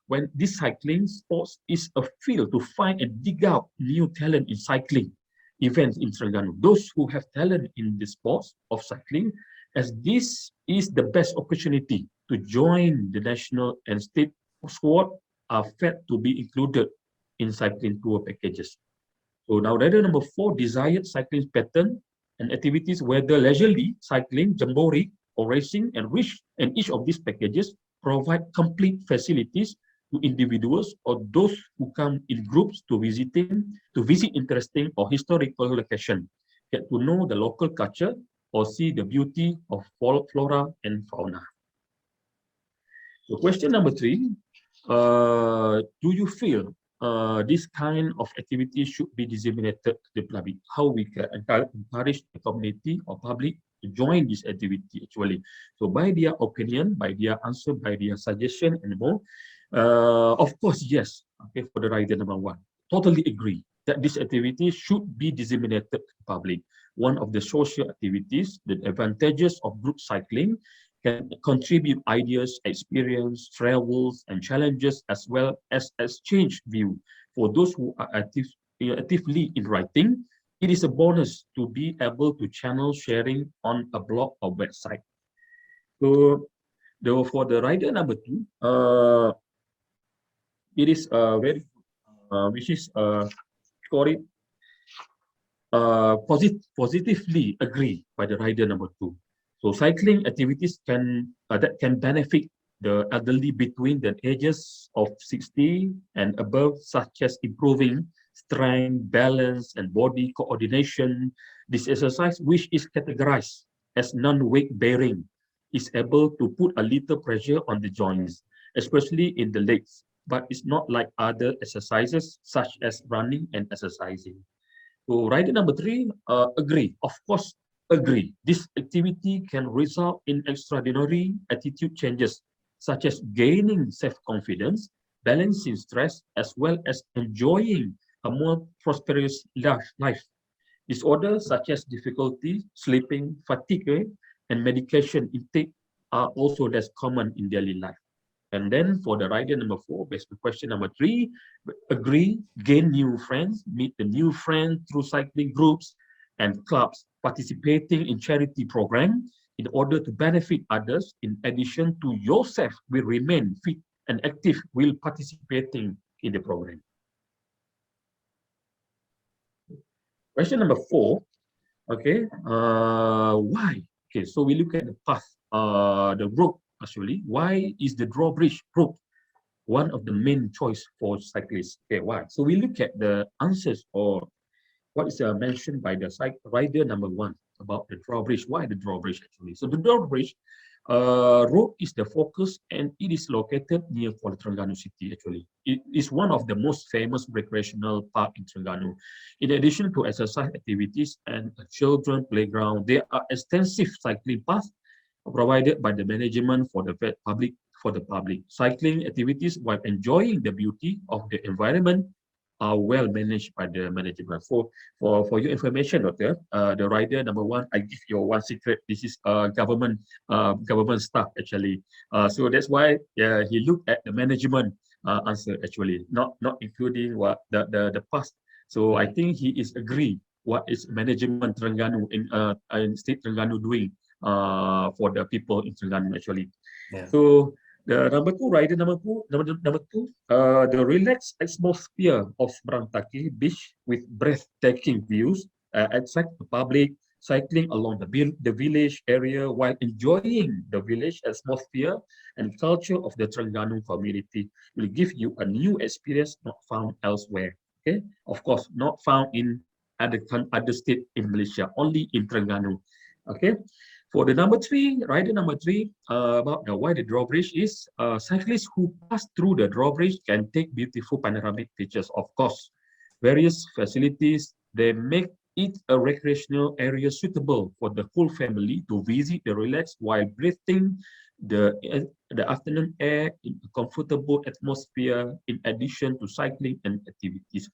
B: when this cycling sports is a field to find and dig out new talent in cycling events in Terengganu. Those who have talent in the sports of cycling, as this is the best opportunity to join the national and state squad, are fed to be included in cycling tour packages. So now rider number 4, desired cycling pattern and activities, whether leisurely cycling, jamboree, or racing, and each of these packages provide complete facilities to individuals or those who come in groups to visit interesting or historical location, get to know the local culture, or see the beauty of flora and fauna. So question number 3, do you feel this kind of activity should be disseminated to the public? How we can encourage the community or public to join this activity actually? So by their opinion, by their answer, by their suggestion and more, of course, yes. Okay, for the rider number 1, totally agree. that this activity should be disseminated to the public. One of the social activities, the advantages of group cycling can contribute ideas, experience, travels, and challenges, as well as exchange view. For those who are actively in writing, it is a bonus to be able to channel sharing on a blog or website. So, for the rider number 2, it is very, which is score it positively agree by the rider number 2. So cycling activities that can benefit the elderly between the ages of 60 and above, such as improving strength, balance, and body coordination. This exercise, which is categorized as non-weight bearing, is able to put a little pressure on the joints, especially in the legs, but it's not like other exercises such as running and exercising. So rider number 3, agree. Of course, agree. This activity can result in extraordinary attitude changes, such as gaining self-confidence, balancing stress, as well as enjoying a more prosperous life. Disorders such as difficulty sleeping, fatigue, and medication intake are also less common in daily life. And then for the rider number 4, based on question number 3, agree, gain new friends, meet the new friends through cycling groups and clubs, participating in charity program in order to benefit others. In addition to yourself, will remain fit and active while participating in the program. Question number 4, okay, why? Okay, so we look at the path, the road. Actually, why is the drawbridge route one of the main choice for cyclists? Okay, why? So we look at the answers or what is mentioned by the rider number 1 about the drawbridge. Why the drawbridge actually? So the drawbridge road is the focus, and it is located near Kuala Terengganu city actually. It is one of the most famous recreational park in Terengganu. In addition to exercise activities and a children playground, there are extensive cycling paths provided by the management for the public. Cycling activities while enjoying the beauty of the environment are well managed by the management. For your information, Doctor, the rider number 1, I give you one secret. This is government staff actually. So that's why he looked at the management answer actually, not including what the past. So I think he is agree what is management Terengganu in state Terengganu doing for the people in Terengganu actually.
A: Yeah.
B: So the number 2, rider number 2, the relaxed atmosphere of Merantaki Beach with breathtaking views attract the public cycling along the village area while enjoying the village atmosphere and culture of the Terengganu community. Will give you a new experience not found elsewhere. Okay, of course, not found in other state in Malaysia, only in Terengganu. Okay. For the number 3, rider number 3, about why the drawbridge is, cyclists who pass through the drawbridge can take beautiful panoramic pictures. Of course, various facilities, they make it a recreational area suitable for the whole family to visit and relax while breathing the afternoon air in a comfortable atmosphere in addition to cycling and activities.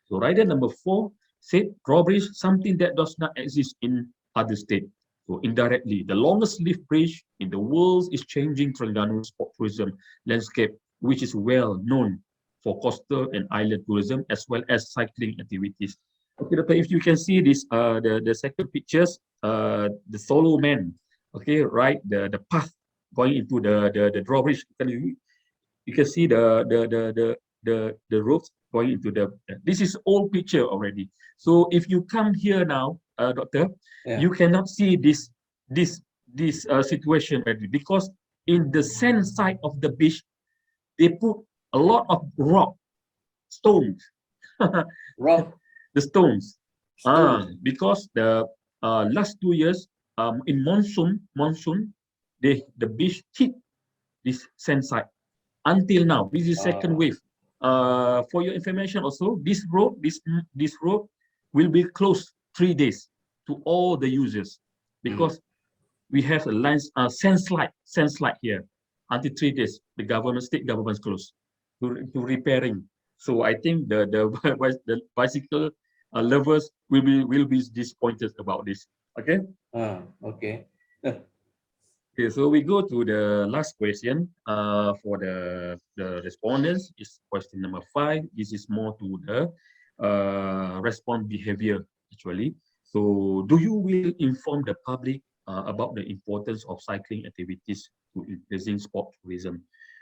B: So rider number 4 said drawbridge, something that does not exist in other states. So indirectly, the longest lived bridge in the world is changing Terengganu sport tourism landscape, which is well known for coastal and island tourism as well as cycling activities. Okay, if you can see this, the second pictures, the solo man, okay, right, the path going into the drawbridge. You can see the ropes going into the. This is old picture already. So if you come here now, Doctor, you cannot see this situation already because in the sand side of the beach, they put a lot of stones.
A: Rock.
B: The stones. Because the last 2 years, in monsoon, the beach hit this sand side. Until now, this is second wave. For your information also, this road will be closed 3 days to all the users because we have a sand slide here until 3 days. The state government's closed to repairing. So I think the the bicycle lovers will be disappointed about this. Okay.
A: Okay.
B: Okay, so we go to the last question for the respondents is question number 5. This is more to the response behavior actually. So do you will inform the public about the importance of cycling activities to increasing sport tourism?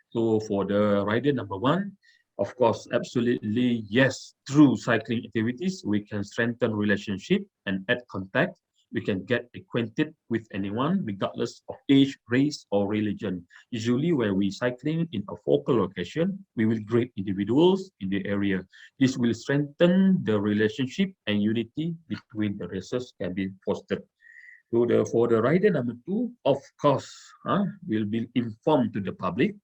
B: So for the rider number 1, of course, absolutely yes. Through cycling activities, we can strengthen relationship and add contact. We can get acquainted with anyone, regardless of age, race, or religion. Usually, when we cycling in a focal location, we will greet individuals in the area. This will strengthen the relationship and unity between the races can be fostered. So for the rider number 2, of course, will be informed to the public.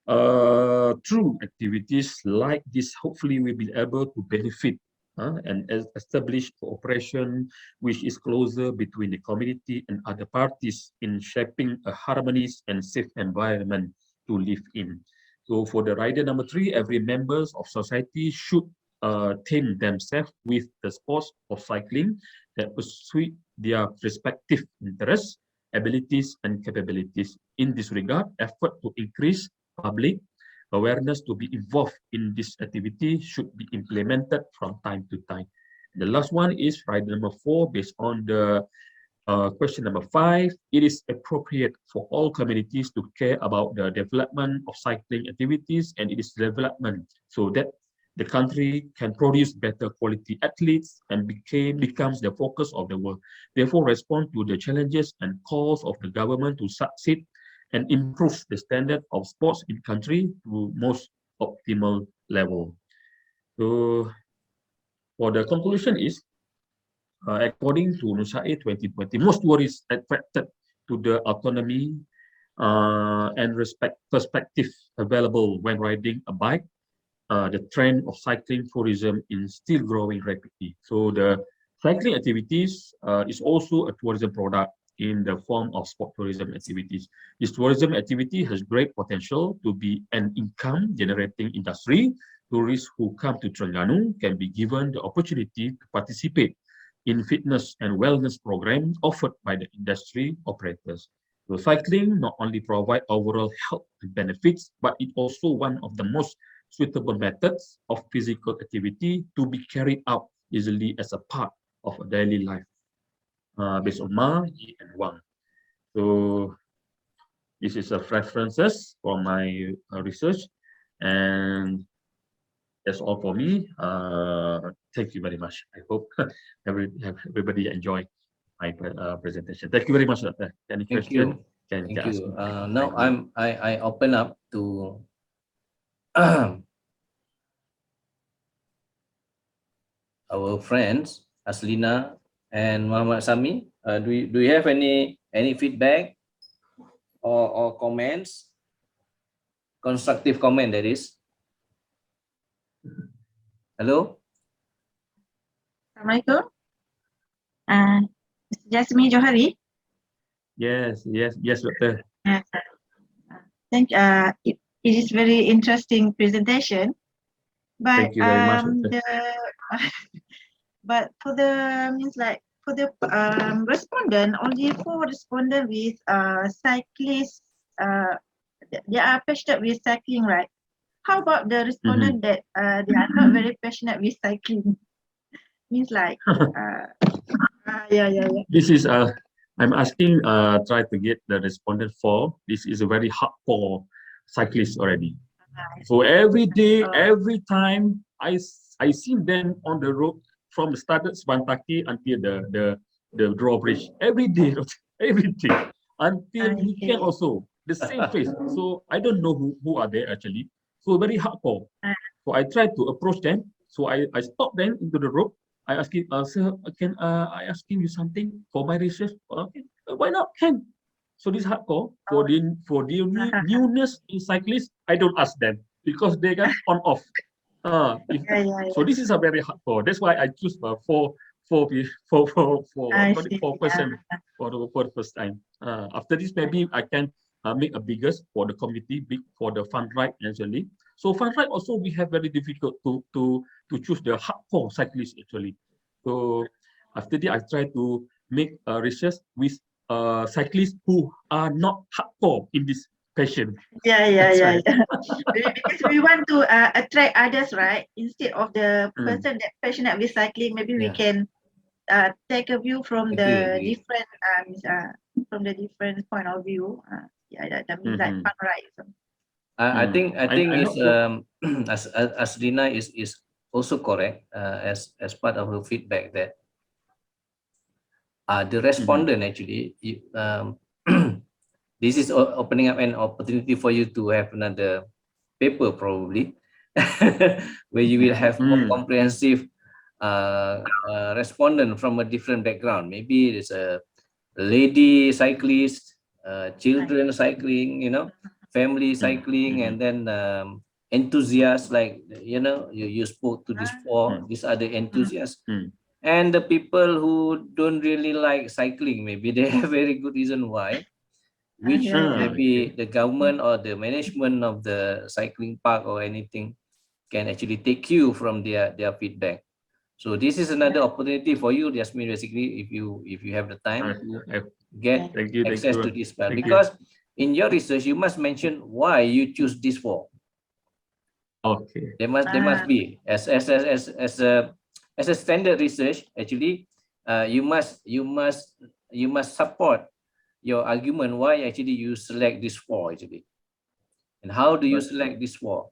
B: Through activities like this, hopefully we'll be able to benefit and establish cooperation which is closer between the community and other parties in shaping a harmonious and safe environment to live in. So for the rider number 3, every members of society should tame themselves with the sports of cycling that pursue their respective interests, abilities, and capabilities. In this regard, effort to increase public awareness to be involved in this activity should be implemented from time to time. The last one is rider number 4, based on the question number 5. It is appropriate for all communities to care about the development of cycling activities and its development so that the country can produce better quality athletes and becomes the focus of the world. Therefore, respond to the challenges and calls of the government to succeed and improve the standard of sports in country to most optimal level. So for the conclusion is, according to Nusae 2020, most worries affected to the autonomy and perspective available when riding a bike. The trend of cycling tourism is still growing rapidly. So the cycling activities is also a tourism product in the form of sport tourism activities. This tourism activity has great potential to be an income generating industry. Tourists who come to Terengganu can be given the opportunity to participate in fitness and wellness programs offered by the industry operators. So cycling not only provide overall health benefits, but it also one of the most suitable methods of physical activity to be carried out easily as a part of a daily life. Based on Ma, Yi, and Wang. So this is a references for my research, and that's all for me. Thank you very much. I hope everybody enjoy my presentation. Thank you very much, Doctor. Any question?
A: Thank you. Now I open up to our friends Aslina and Muhammad Sami. Do you have any feedback or comments? Constructive comment, that is. Hello.
D: Assalamualaikum. Mr. Jasmine Johari.
B: Yes, Doctor.
D: Yes. Thank it is very interesting presentation. But
B: Thank you very much, Doctor.
D: but for the respondent, only 4 respondent with cyclists, they are passionate with cycling, right? How about the respondent that they are not very passionate with cycling? Means like yeah.
B: This is I'm asking try to get the respondent for this is a very hardcore cyclist already. So every day, every time I see them on the road from the started Svantaki until the drawbridge. Every day until weekend also the same face. So I don't know who are they actually. So very hardcore. So I tried to approach them. So I stopped them into the road. I asked him, sir, can I asking you something for my research? Okay, why not? Can. So this hardcore for the newness in cyclists, I don't ask them because they got on off. So this is a very hardcore. That's why I choose four person for the first time. After this, maybe I can make a bigger for the community, big for the fund right actually. So fun ride also we have very difficult to choose the hardcore cyclists actually. So after that, I try to make research with cyclists who are not hardcore in this passion.
D: Yeah.
B: That's right.
D: Because we want to attract others, right? Instead of the
B: Mm.
D: person that passionate with cycling, maybe we
A: Yeah.
D: can take a view from the
A: Agree.
D: different point of view. That means like fun ride. So.
A: I think
B: I
A: is
B: not sure.
A: as Rina is also correct as part of her feedback that the respondent actually this is opening up an opportunity for you to have another paper probably where you will have more comprehensive respondent from a different background. Maybe it's a lady cyclist, children cycling, family cycling, and then enthusiasts like you spoke to these four. These are the enthusiasts. And the people who don't really like cycling, maybe they have very good reason why, which maybe the government or the management of the cycling park or anything can actually take cue from their feedback. So this is another opportunity for you, Jasmine, basically, if you have the time to get
B: Thank you.
A: access to this file.
B: Thank you.
A: Because in your research, you must mention why you choose this for.
B: Okay.
A: There must be as a standard research. Actually, you must support your argument why actually you select this for actually, and how do you select this for.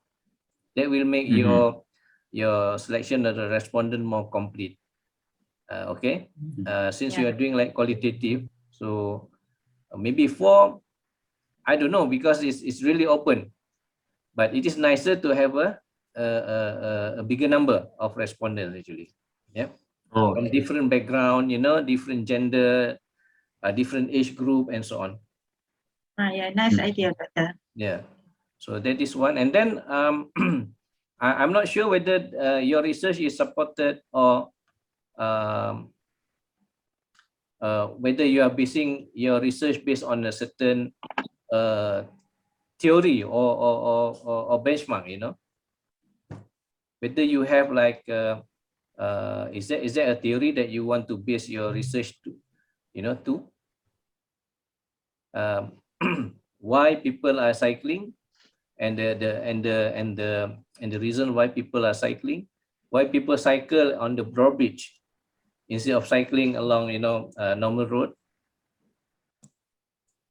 A: That will make your selection of the respondent more complete. Okay, since you are doing like qualitative, so maybe for, I don't know, because it's really open, but it is nicer to have a bigger number of respondents actually. Yeah, from different background, different gender, different age group, and so on.
D: Nice idea, Doctor.
A: Yeah, so that is one. And then I'm not sure whether your research is supported or whether you are basing your research based on a certain theory or benchmark, whether you have like is there a theory that you want to base your research to, why people are cycling, and the reason why people are cycling, why people cycle on the drawbridge instead of cycling along normal road.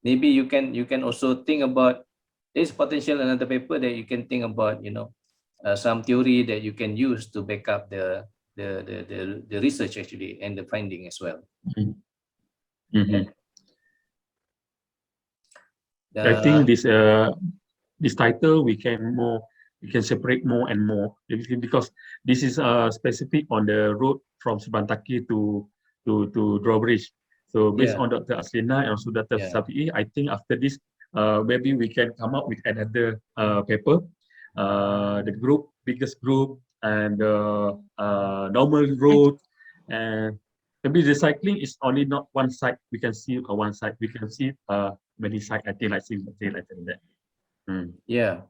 A: Maybe you can also think about this potential another paper that you can think about, some theory that you can use to back up the research actually and the finding as well.
B: I think this title we can separate more and more, because this is specific on the road from Subantaki to Drawbridge. So based on Dr. Aslina and also Dr. Safi'i, I think after this maybe we can come up with another paper, the biggest group, and normal road, and maybe the cycling is only not one side. We can see one side. We can see many sides. I think like that.
A: Yeah.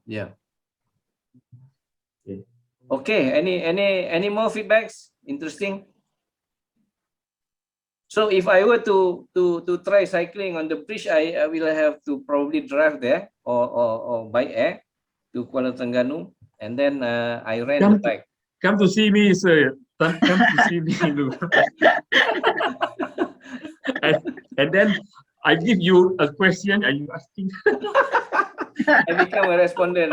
A: Okay. Any more feedbacks? Interesting. So if I were to try cycling on the bridge, I will have to probably drive there or by air to Kuala Terengganu, and then I rent the bike.
B: Come to see me, sir. Come to see me. and then I give you a question and you asking.
A: I become a respondent.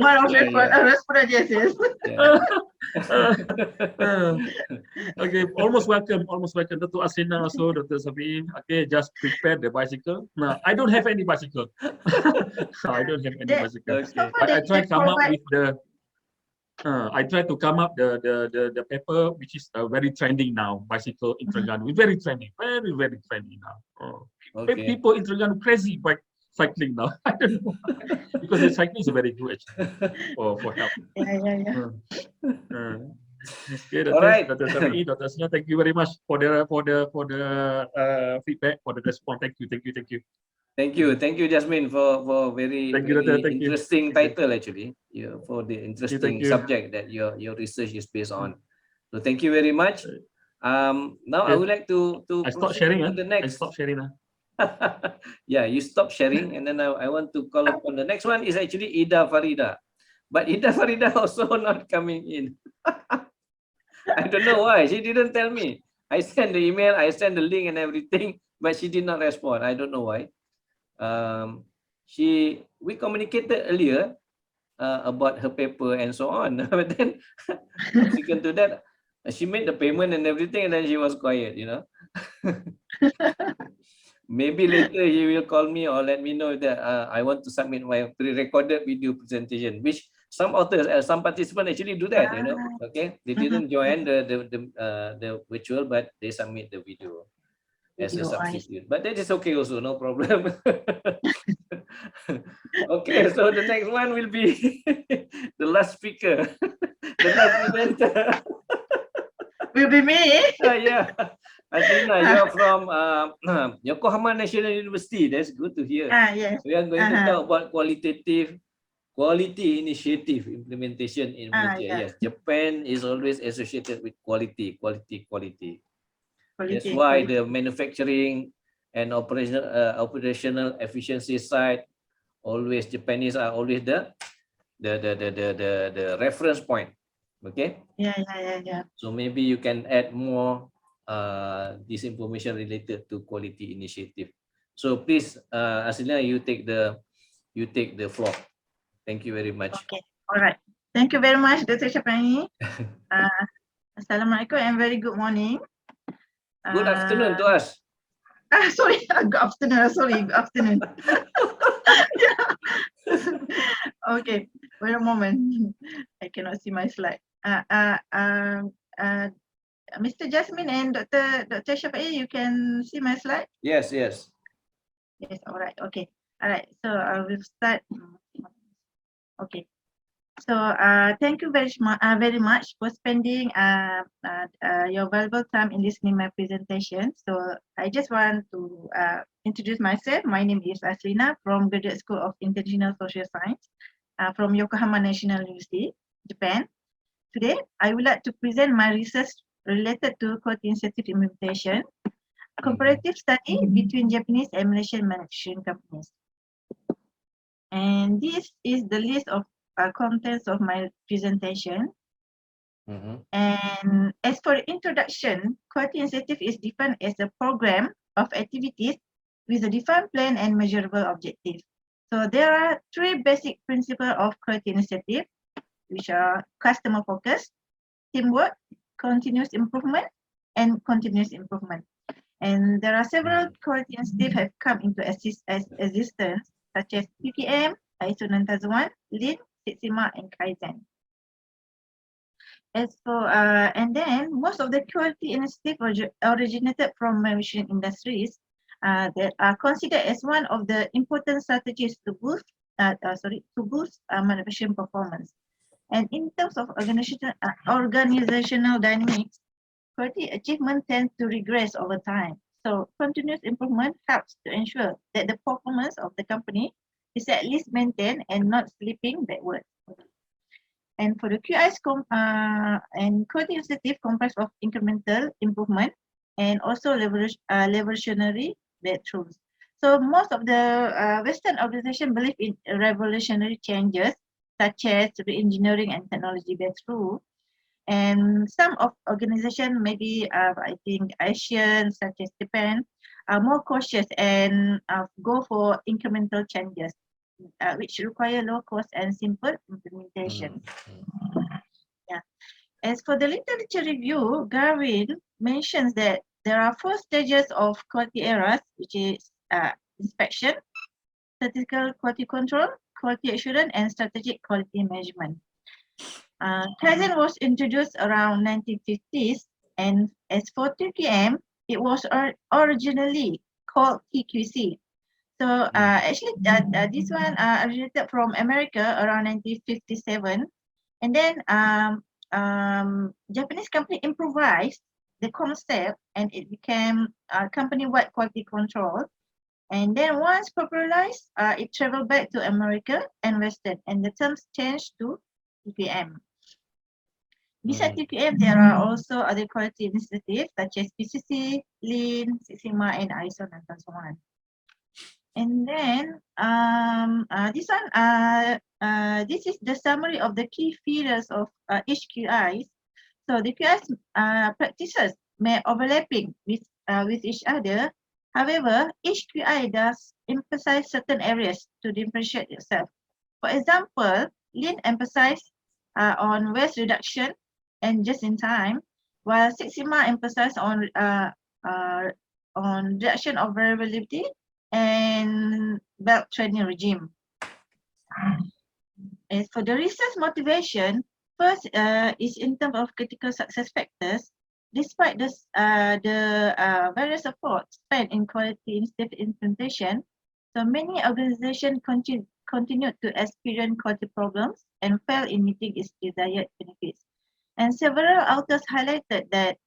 D: One of respondent, yes.
B: Okay, almost welcome, Dr. Aslina, also Dr. Safi'i. Okay, just prepare the bicycle. No, I don't have any bicycle. I don't have any bicycle.
A: Okay.
B: But I try to come up with the. I try to come up the paper which is very trending now. Bicycle in Terengganu, very trending, very trending now. People in Terengganu crazy by cycling now. I don't know because the cycling is very good actually, for help.
D: Yeah.
B: Okay,
A: All right.
B: Dr. Syafie, Dr. Asina, thank you very much for the feedback, for the response. Thank you.
A: Thank you, Jasmine, for very
B: Thank you, Dr.
A: very
B: Thank you.
A: interesting
B: Thank you.
A: title actually. Yeah, for the interesting
B: you.
A: subject that your research is based on. So thank you very much. Now I
B: Okay.
A: would like to
B: I stopped
A: proceed
B: sharing.
A: to the
B: I
A: next.
B: stopped sharing.
A: Yeah, you stop sharing, and then I want to call upon the next one is actually Ida Farida, but Ida Farida also not coming in. I don't know why. She didn't tell me. I sent the email, I sent the link and everything, but she did not respond. I don't know why. We communicated earlier about her paper and so on, but then subsequent to that, she made the payment and everything, and then she was quiet. Maybe later he will call me or let me know that I want to submit my pre-recorded video presentation, which some authors, some participants actually do that. Okay, they didn't join the virtual, but they submit the video as a substitute. But that is okay also, no problem. Okay, so the next one will be the last speaker, the last presenter.
D: Will be me.
A: Yeah, Aslina, you are from Yokohama National University. That's good to hear.
D: Yes.
A: We are going to talk about quality initiative implementation in Malaysia.
D: Yeah.
A: Yes, Japan is always associated with quality. That's
D: Quality.
A: why the manufacturing and operational efficiency side, always Japanese are always the reference point. Okay.
D: Yeah.
A: So maybe you can add more this information related to quality initiative. So please, Aslina, you take the floor. Thank you very much.
D: Okay. All right. Thank you very much, Dr. Syafie. Assalamualaikum and very good morning.
A: Good afternoon to us.
D: Sorry, good afternoon. Sorry, good afternoon. Okay, wait a moment. I cannot see my slide. Mr. Jasmine and Dr. Syafie, you can see my slide?
A: Yes.
D: Yes, all right. Okay. All right. So I will start. Okay. So thank you very much for spending your valuable time in listening my presentation. So I just want to introduce myself. My name is Aslina from Graduate School of International Social Science from Yokohama National University, Japan. Today, I would like to present my research related to quality initiative implementation, a comparative study between Japanese and Malaysian manufacturing companies. And this is the list of contents of my presentation. And as for the introduction, quality initiative is defined as a program of activities with a defined plan and measurable objectives. So there are three basic principles of quality initiative, which are customer focus, teamwork, continuous improvement, and continuous improvement. And there are several quality initiatives have come into existence, such as PPM, ISO 9001, Lean, Six Sigma, and Kaizen. As for and then most of the quality initiatives originated from manufacturing industries that are considered as one of the important strategies to boost manufacturing performance. And in terms of organizational dynamics, quality achievement tends to regress over time. So continuous improvement helps to ensure that the performance of the company is at least maintained and not slipping backwards. And for the Hqis and quality initiative comprised of incremental improvement and also revolutionary breakthroughs. So most of the Western organizations believe in revolutionary changes, such as re-engineering and technology breakthrough. And some of organizations, maybe I think Asian, such as Japan, are more cautious and go for incremental changes, which require low cost and simple implementation. Yeah. As for the literature review, Garvin mentions that there are 4 stages of quality errors, which is inspection, statistical quality control, quality assurance, and strategic quality management. Kaizen was introduced around 1950s, and as for 2PM, it was originally called Hqis. So actually, this one originated from America around 1957, and then Japanese company improvised the concept and it became company-wide quality control. And then once popularized, it traveled back to America and Western, and the terms changed to TPM. Besides TPM, there are also other quality initiatives such as PCC, Lean, Six Sigma, and ISO, and so on. And then this is the summary of the key features of each QIs. So the QIs practices may overlapping with each other. However, each QI does emphasize certain areas to differentiate itself. For example, Lean emphasizes on waste reduction and just in time, while Six Sigma emphasizes on reduction of variability and belt training regime. As for the research motivation, first is in terms of critical success factors. Despite this, the various efforts spent in quality initiative implementation, so many organizations continued to experience quality problems and fail in meeting its desired benefits. And several authors highlighted that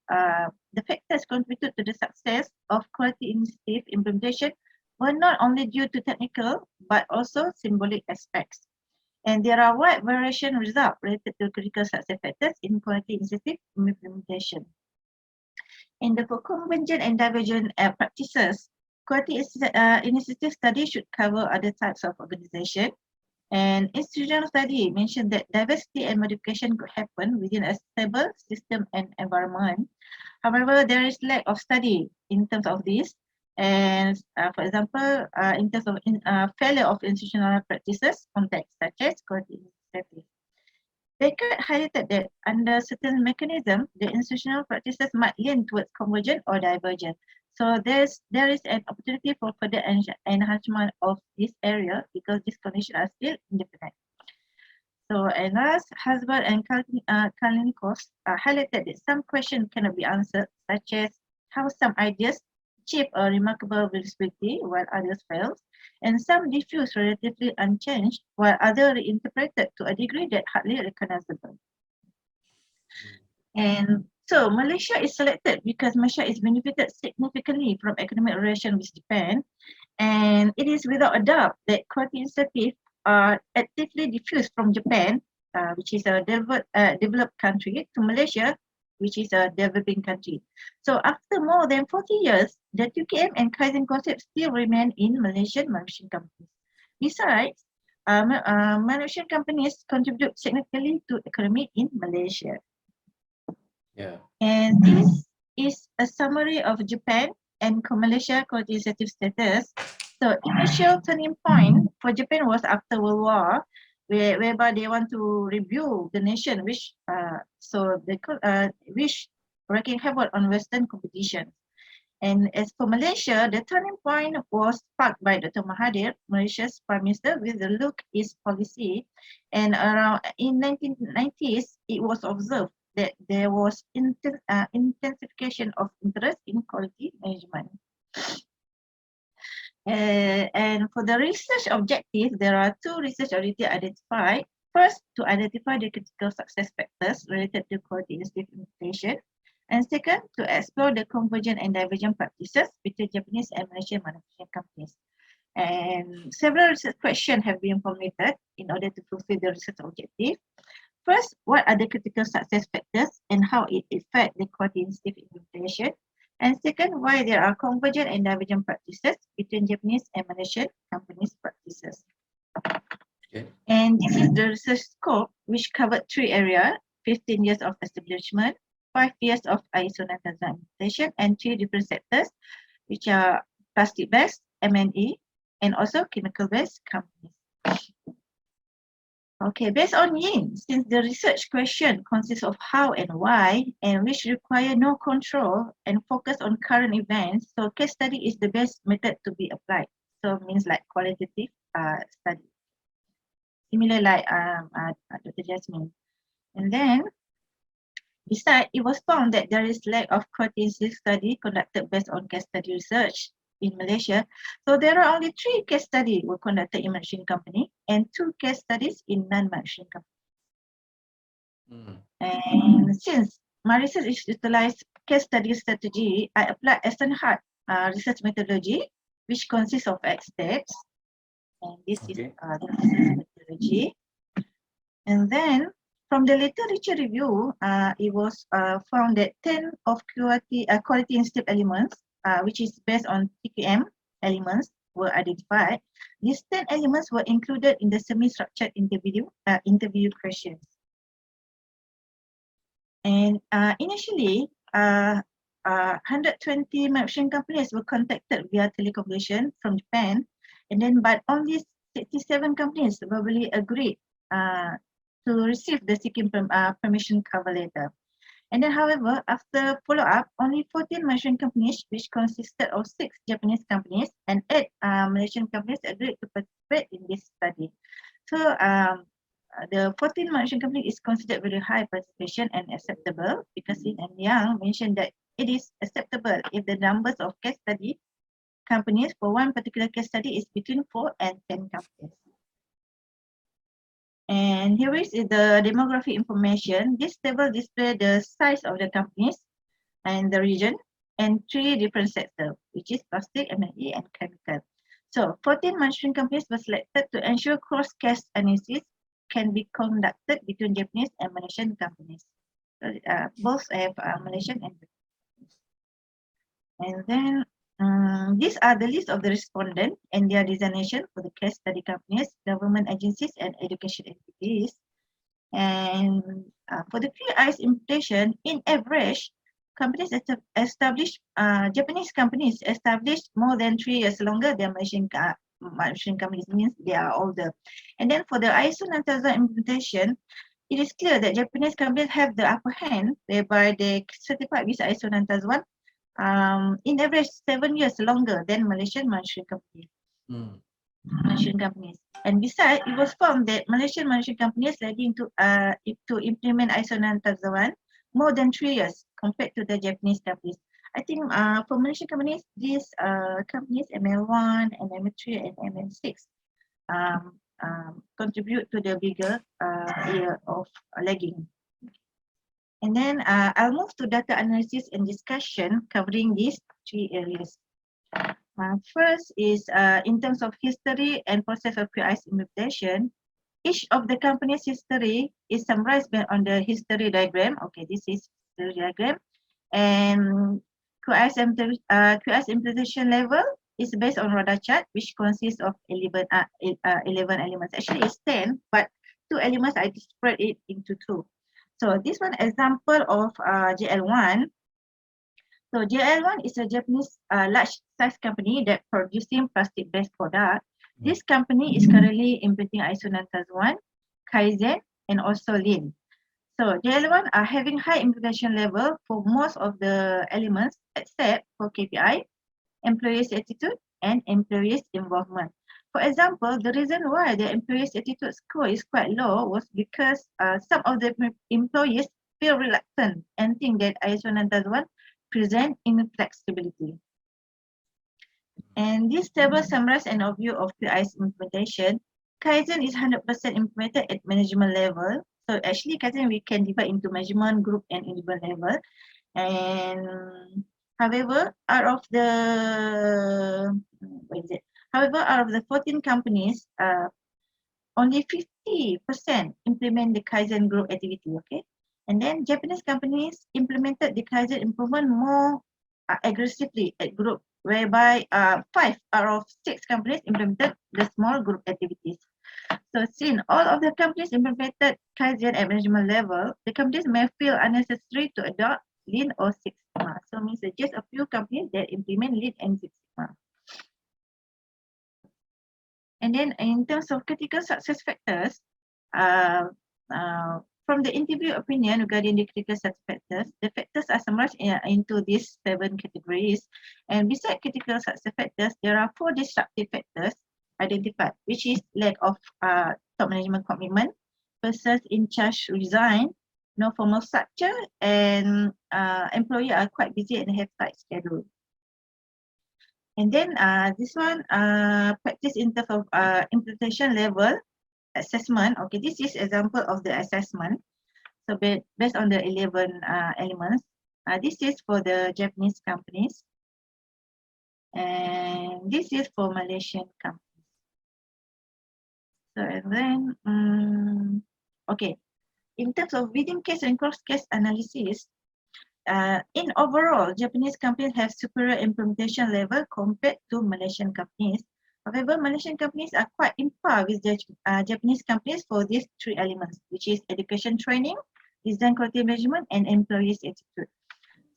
D: the factors contributed to the success of quality initiative implementation were not only due to technical but also symbolic aspects. And there are wide variation results related to critical success factors in quality initiative implementation. And for convergent and divergent practices, quality initiative study should cover other types of organization. And institutional study mentioned that diversity and modification could happen within a stable system and environment. However, there is lack of study in terms of this. And for example, in terms of failure of institutional practices context such as quality initiative. Beckett highlighted that under certain mechanism, the institutional practices might lean towards convergent or divergent. So there is an opportunity for further enhancement of this area because these conditions are still independent. So, and last, Hasbard and Kalnickos highlighted that some questions cannot be answered, such as how some ideas achieve a remarkable visibility while others fail, and some diffuse relatively unchanged while others reinterpreted to a degree that hardly recognizable. And so Malaysia is selected because Malaysia is benefited significantly from economic relation with Japan, and it is without a doubt that quality initiatives are actively diffused from Japan, which is a developed country, to Malaysia, which is a developing country. So after more than 40 years, the TQM and Kaizen concepts still remain in Malaysian manufacturing companies. Besides, manufacturing companies contribute significantly to economy in Malaysia.
A: Yeah.
D: And this is a summary of Japan and Malaysia quality initiative status. So initial turning point for Japan was after World War, whereby they want to review the nation, which wreaking havoc on Western competition. And as for Malaysia, the turning point was sparked by Dr. Mahathir, Malaysia's Prime Minister, with the Hqis policy. And around in 1990s, it was observed that there was intensification of interest in quality management. And for the research objective, there are two research objectives identified. First, to identify the critical success factors related to quality initiative implementation. And second, to explore the convergent and divergent practices between Japanese and Malaysian manufacturing companies. And several research questions have been formulated in order to fulfill the research objective. First, what are the critical success factors and how it affects the quality initiative implementation? And second, why there are convergent and divergent practices between Japanese and Malaysian companies' practices.
A: Okay.
D: And this is the research scope, which covered 3 areas: 15 years of establishment, 5 years of ISO 9000 implementation, and 3 different sectors, which are plastic-based, M&E, and also chemical-based companies. Okay, based on Yin, since the research question consists of how and why, and which require no control and focus on current events, so case study is the best method to be applied. So means like qualitative study. Similar like Dr. Jasmine. And then, besides, it was found that there is lack of quality study conducted based on case study research in Malaysia. So there are only 3 case studies were conducted in manufacturing company and 2 case studies in non-manufacturing company. And since my research is utilized case study strategy, I applied Eisenhower research methodology, which consists of 8 steps. And this is the research methodology. And then from the literature review, it was found that 10 of quality and step elements, which is based on TQM elements, were identified. These 10 elements were included in the semi-structured interview questions. And initially, 120 manufacturing companies were contacted via telecommunication from Japan, and then but only 67 companies verbally agreed to receive the seeking permission cover letter. And then, however, after follow-up, only 14 Malaysian companies, which consisted of 6 Japanese companies and 8 Malaysian companies, agreed to participate in this study. So the 14 Malaysian companies is considered very high participation and acceptable, because Lin and Yang mentioned that it is acceptable if the numbers of case study companies for one particular case study is between 4 and 10 companies. And here is the demographic information. This table displays the size of the companies and the region and 3 different sectors, which is plastic, M&E, and chemical. So 14 Malaysian companies were selected to ensure cross-case analysis can be conducted between Japanese and Malaysian companies. So, both have Malaysian and Japanese. And then these are the list of the respondents and their designation for the case study companies, government agencies, and education entities. And for the Hqis implementation, in average, companies established, Japanese companies established more than 3 years longer than Malaysian companies, means they are older. And then for the ISO 9001 implementation, it is clear that Japanese companies have the upper hand, whereby they certified with ISO 9001 in average 7 years longer than Malaysian companies. Malaysian companies. And besides, it was found that Malaysian companies ready to implement ISO 9001 more than 3 years compared to the Japanese companies. I think for Malaysian companies, these companies ML1 and ML3 and ML6 contribute to the bigger area of lagging. And then I'll move to data analysis and discussion covering these 3 areas. First is in terms of history and process of Hqis implementation. Each of the company's history is summarized on the history diagram. Okay, this is the diagram. And Hqis implementation level is based on radar chart, which consists of 11 elements. Actually, it's 10, but 2 elements I spread it into 2. So this one example of JL1. So JL1 is a Japanese large size company that producing plastic-based product. This company is currently implementing ISO 9001, Kaizen, and also Lean. So JL1 are having high implementation level for most of the elements except for KPI, employees' attitude, and employees' involvement. For example, the reason why the employees' attitude score is quite low was because some of the employees feel reluctant and think that ISO 9001 present inflexibility. And this table summarizes an overview of Hqis implementation. Kaizen is 100% implemented at management level. So actually Kaizen we can divide into management, group, and individual level. And however, out of the 14 companies, only 50% implement the Kaizen group activity. Okay, and then Japanese companies implemented the Kaizen improvement more aggressively at group, whereby 5 out of 6 companies implemented the small group activities. So since all of the companies implemented Kaizen at management level, the companies may feel unnecessary to adopt Lean or Six Sigma. So means that just a few companies that implement Lean and Six Sigma. And then in terms of critical success factors, from the interview opinion regarding the critical success factors, the factors are summarized into these 7 categories. And besides critical success factors, there are 4 disruptive factors identified, which is lack of top management commitment, persons in charge resign, no formal structure, and employees are quite busy and have tight schedule. And then this one, practice in terms of implementation level assessment. Okay, this is example of the assessment. So based on the 11 elements, this is for the Japanese companies, and this is for Malaysian companies. So and then, okay, in terms of within case and cross case analysis, in overall, Japanese companies have superior implementation level compared to Malaysian companies. However, Malaysian companies are quite in par with the Japanese companies for these three elements, which is education training, design quality management, and employees attitude.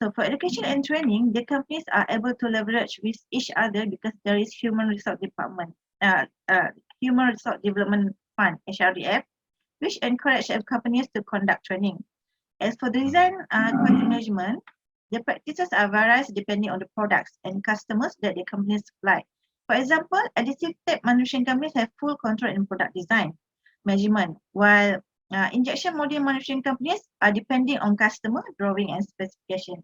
D: So for education and training, the companies are able to leverage with each other because there is human resource development fund, HRDF, which encourage companies to conduct training. As for the design quality management, the practices are various depending on the products and customers that the companies supply. For example, additive tape manufacturing companies have full control in product design measurement, while injection molding manufacturing companies are depending on customer drawing and specification.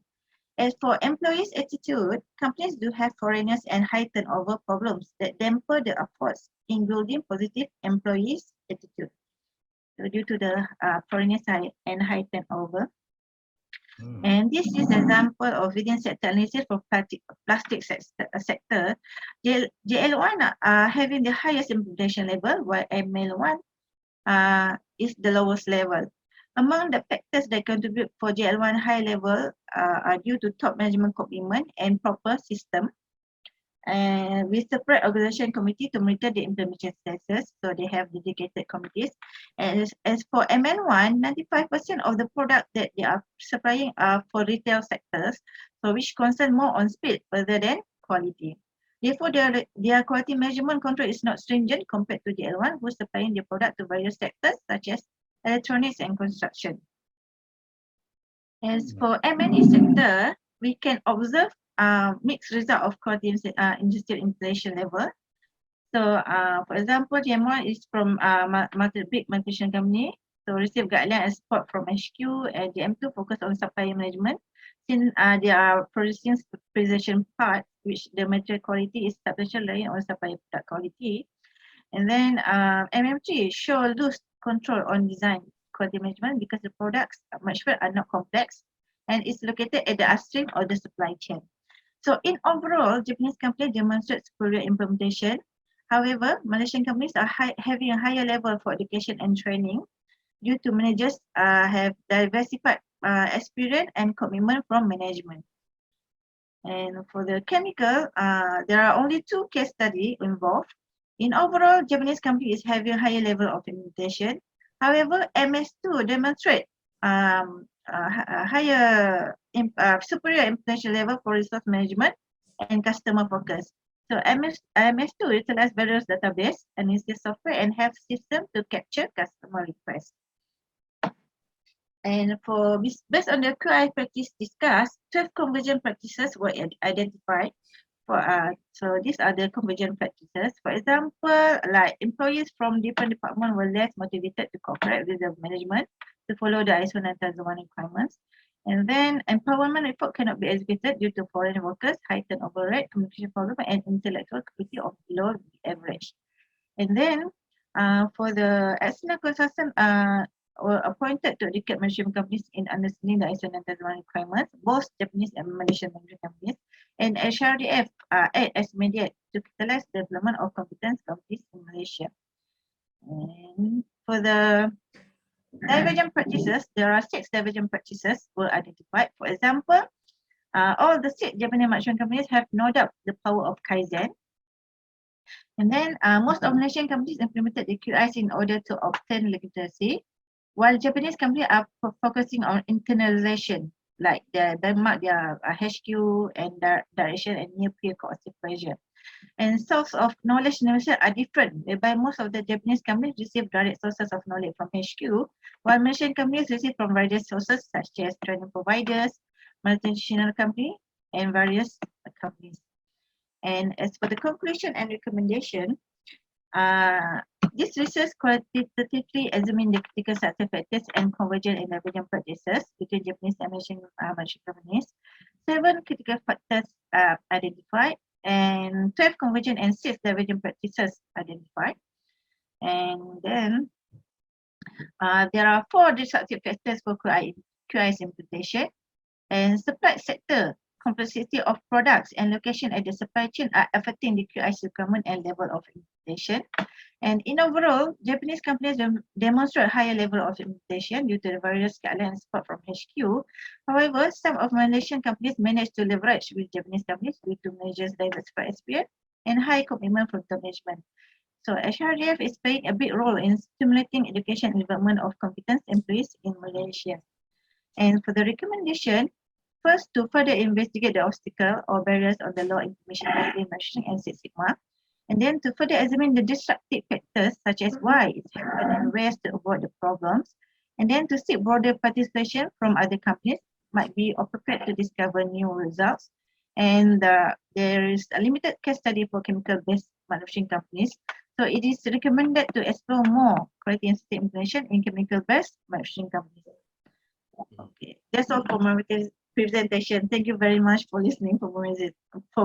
D: As for employees' attitude, companies do have foreigners and high turnover problems that damper the efforts in building positive employees' attitude. So due to the foreigners and high turnover. And this is an example of within sector analysis for plastic sector. JL1 are having the highest implementation level, while ML1 is the lowest level. Among the factors that contribute for JL1 high level are due to top management commitment and proper system. And we separate organization committee to monitor the implementation status, so they have dedicated committees. And as for MN1, 95% of the product that they are supplying are for retail sectors, so which concern more on speed rather than quality. Therefore, their quality measurement control is not stringent compared to the L1 who is supplying their product to various sectors such as electronics and construction. As for M&E sector, we can observe mixed result of quality industrial installation level. So, for example, GM1 is from big multinational company, so receive guideline and support from HQ, and GM2 focus on supply management since they are producing precision part, which the material quality is substantially on supply product quality. And then MM3 show loose control on design quality management because the products much are not complex and is located at the upstream or the supply chain. So in overall, Japanese companies demonstrate superior implementation. However, Malaysian companies are having a higher level for education and training due to managers have diversified experience and commitment from management. And for the chemical, there are only 2 case studies involved. In overall, Japanese company is having a higher level of implementation. However, MS2 demonstrate higher superior implementation level for resource management and customer focus. So MS2 utilize various database and uses software and have system to capture customer requests. And for based on the QI practice discussed, 12 convergent practices were identified. So these are the convergent practices. For example, like employees from different departments were less motivated to cooperate with the management to follow the ISO 9001 requirements. And then empowerment report cannot be executed due to foreign workers, high turnover rate, communication problem, and intellectual capacity of below the average. And then for the external consultant were appointed to educate management companies in understanding the ISO 9001 requirements, both Japanese and Malaysian management companies, and HRDF act as mediator to catalyze the development of competence companies in Malaysia. And for the divergent practices, there are 6 divergent practices were identified. For example, all the 6 Japanese management companies have known up the power of Kaizen. And then most of Malaysian companies implemented the QIs in order to obtain legitimacy, while Japanese companies are focusing on internalization, like their benchmark, their HQ and direction and near peer coercive pressure. And source of knowledge in Malaysia are different, whereby most of the Japanese companies receive direct sources of knowledge from HQ, while Malaysian companies receive from various sources such as training providers, multinational company, and various companies. And as for the conclusion and recommendation, this research qualitatively examined the critical success factors and convergent and divergent practices between Japanese and Malaysian management companies. 7 critical factors identified, and 12 convergent and 6 divergent practices identified. And then There are 4 disruptive factors for QI's implementation, and supply sector, complexity of products and location at the supply chain are affecting the QI's requirement and level of implementation. And in overall, Japanese companies demonstrate higher level of implementation due to the various guidelines support from HQ. However, some of Malaysian companies managed to leverage with Japanese companies due to Malaysia's diversified experience and high commitment from the management. So HRDF is playing a big role in stimulating education and development of competent employees in Malaysia. And for the recommendation, first, to further investigate the obstacle or barriers of the law information management and Six Sigma, and then to further examine the disruptive factors such as why it's happened and ways to avoid the problems, and then to seek broader participation from other companies might be appropriate to discover new results. And there is a limited case study for chemical-based manufacturing companies. So it is recommended to explore more quality and safety information in chemical-based manufacturing companies. Okay, that's all for my presentation. Thank you very much for listening for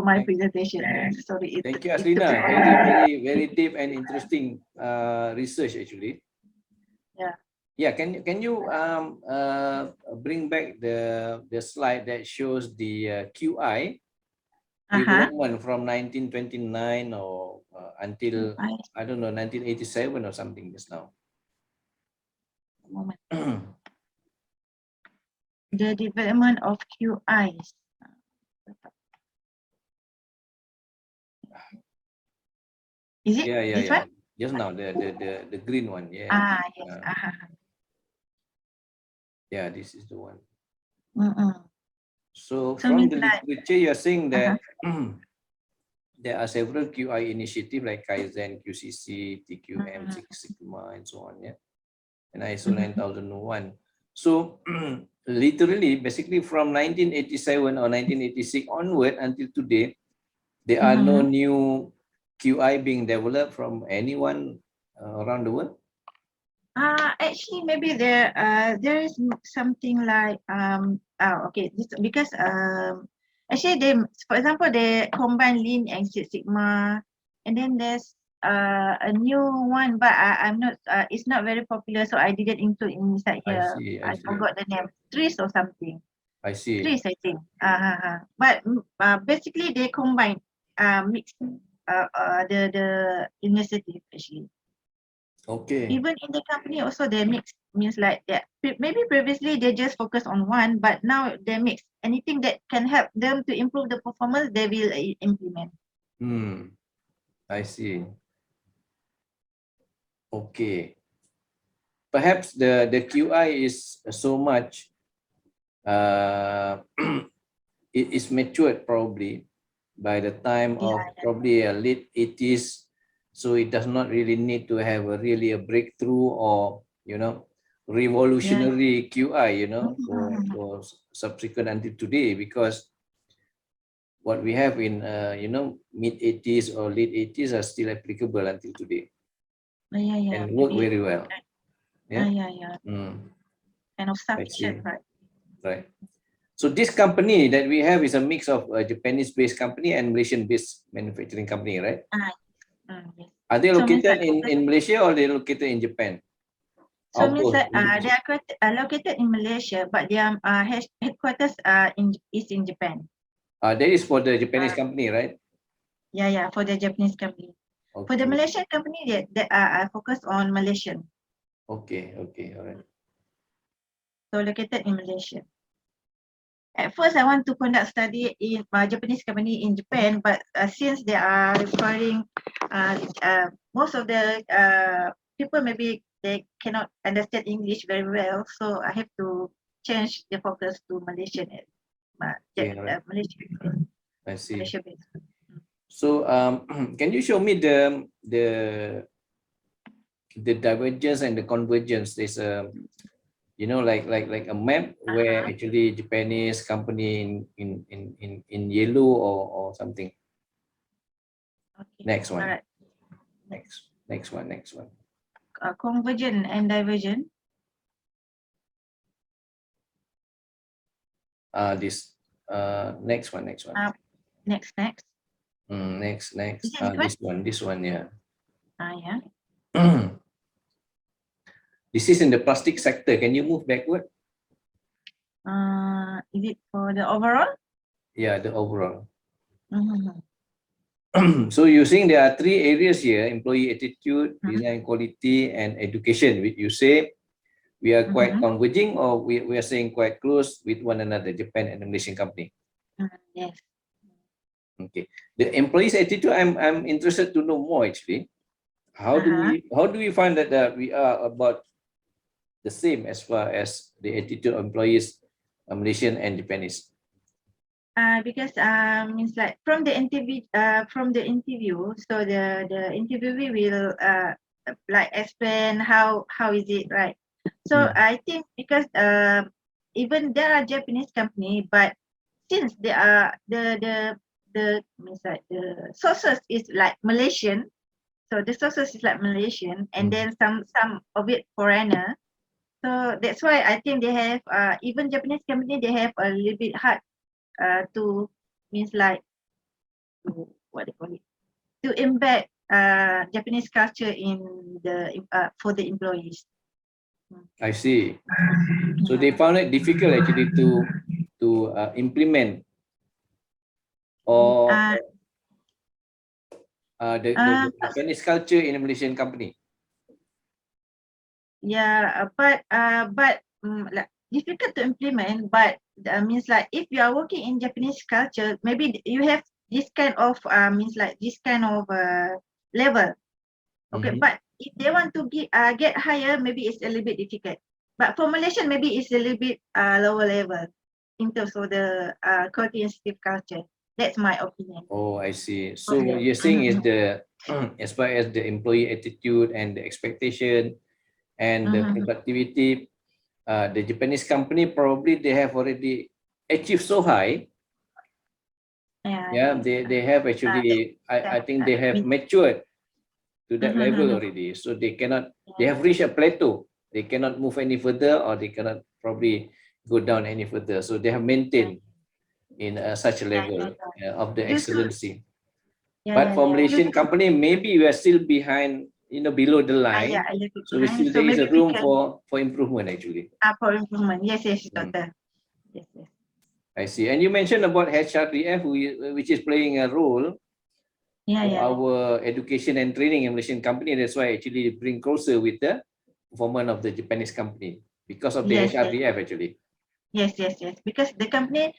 D: my presentation. Sorry.
A: Thank you, Aslina. Very, very deep and interesting research actually.
D: Yeah.
A: Yeah. Can you bring back the slide that shows the QI development from 1929 or until I don't know 1987 or something just now.
D: The development of QIs. Is it this one?
A: Just now the green one. Yeah.
D: Yes.
A: Yeah, this is the one.
D: So
A: So from the
D: like,
A: literature, you are saying that there are several QI initiatives like Kaizen, QCC, TQM, Six Sigma, and so on. Yeah, and ISO 9001. So literally, basically from 1987 or 1986 onward until today, there are no new QI being developed from anyone around the world.
D: Actually, maybe there is something like because actually they, for example, they combine Lean and Six Sigma, and then there's a new one, but I'm not it's not very popular, so I didn't include inside here. I forgot the name. Hqis or something.
A: I see.
D: Hqis, I think. But basically they combine mix the initiative actually.
A: Okay.
D: Even in the company also they mix, means like that. Maybe previously they just focus on one, but now they mix. Anything that can help them to improve the performance, they will implement.
A: I see. Okay. Perhaps the QI is so much it is matured probably by the time of probably a late 80s, so it does not really need to have really a breakthrough or revolutionary QI for subsequent until today, because what we have in mid 80s or late 80s are still applicable until today and work very well.
D: Kind of sufficient,
A: right. So this company that we have is a mix of a Japanese-based company and Malaysian-based manufacturing company, right?
D: Yes.
A: Are they located in Malaysia or are they located in Japan?
D: So means that they are located in Malaysia, but their headquarters is in Japan.
A: That is for the Japanese company, right?
D: Yeah, for the Japanese company. Okay. For the Malaysian company, they are focused on Malaysian.
A: Okay, all right.
D: So located in Malaysia. At first, I want to conduct study in Japanese company in Japan, but since they are requiring most of the people, maybe they cannot understand English very well, so I have to change the focus to Malaysian. Malaysia.
A: I see.
D: Malaysia.
A: So can you show me the divergence and the convergence? There's a like a map where actually Japanese company in yellow or something. Okay. Next one. Right. Next one.
D: Convergent and divergent.
A: This next one.
D: Next.
A: Next. This one, yeah.
D: Yeah.
A: This is in the plastic sector. Can you move backward?
D: Is it for the overall?
A: Yeah, the overall.
D: Mhm.
A: So you're saying there are three areas here: employee attitude,
D: Mhm.
A: design quality, and education. Which you say we are quite
D: Mhm.
A: converging, or we are saying quite close with one another, Japan and the Malaysian company.
D: Yes.
A: Okay. The employee's attitude, I'm interested to know more actually. How do we find that we are about the same as far as the attitude of employees, Malaysian and Japanese?
D: Because means like from the interview, so the interviewee will like explain how is it, right? So I think because even there are Japanese company, but since they are the means like the sources is like Malaysian, so the sources is like Malaysian, and then some of it foreigner. So that's why I think they have even Japanese company, they have a little bit hard to means like to, what they call it, to embed Japanese culture in the for the employees.
A: I see. So they found it difficult actually to implement or the Japanese culture in a Malaysian company.
D: Yeah, but like difficult to implement, but means like if you are working in Japanese culture, maybe you have this kind of means like this kind of level. Okay, but if they want to get higher, maybe it's a little bit difficult. But for Malaysian, maybe it's a little bit lower level in terms of the quality sensitive culture. That's my opinion.
A: Oh, I see. So what
D: Okay.
A: you're saying is the as far as the employee attitude and the expectation and the productivity, the Japanese company probably they have already achieved so high. Yeah, they have actually. I think they have matured to that level already. So they cannot. They have reached a plateau. They cannot move any further, or they cannot probably go down any further. So they have maintained in such a level of the excellency. But for Malaysian company, maybe we are still behind, below the line.
D: Yeah, a little bit
A: So we
D: behind.
A: still
D: So
A: there is a
D: maybe we
A: room
D: can
A: for improvement actually.
D: for improvement. Yes, doctor. Yes.
A: I see. And you mentioned about HRDF, which is playing a role for our education and training in Malaysian company. That's why actually bring closer with the performance of the Japanese company because of the HRDF actually.
D: Yes. Because the company,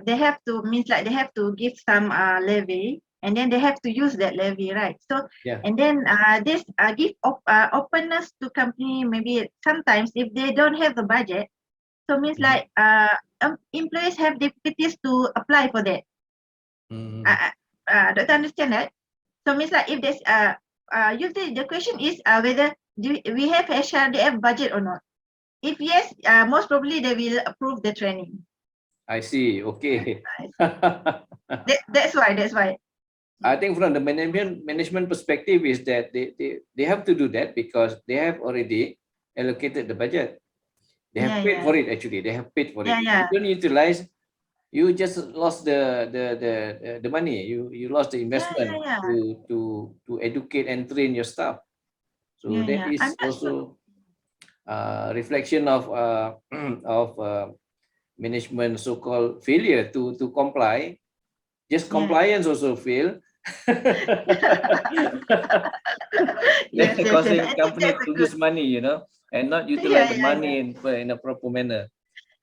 D: they have to means like they have to give some levy, and then they have to use that levy, right? So and then this give openness to company. Maybe sometimes if they don't have the budget, so means like employees have difficulties to apply for that. Don't understand that? So means like if there's usually the question is whether we have HRDF budget or not. If yes, most probably they will approve the training.
A: I see. Okay.
D: That's why.
A: I think from the management perspective is that they have to do that because they have already allocated the budget. They have paid for it actually. They have paid for it. If you don't utilize, you just lost the money. You lost the investment to educate and train your staff. So that is also a reflection of management so-called failure to comply. Just compliance also fail. Causing company to lose money, and not utilize the money in a proper manner.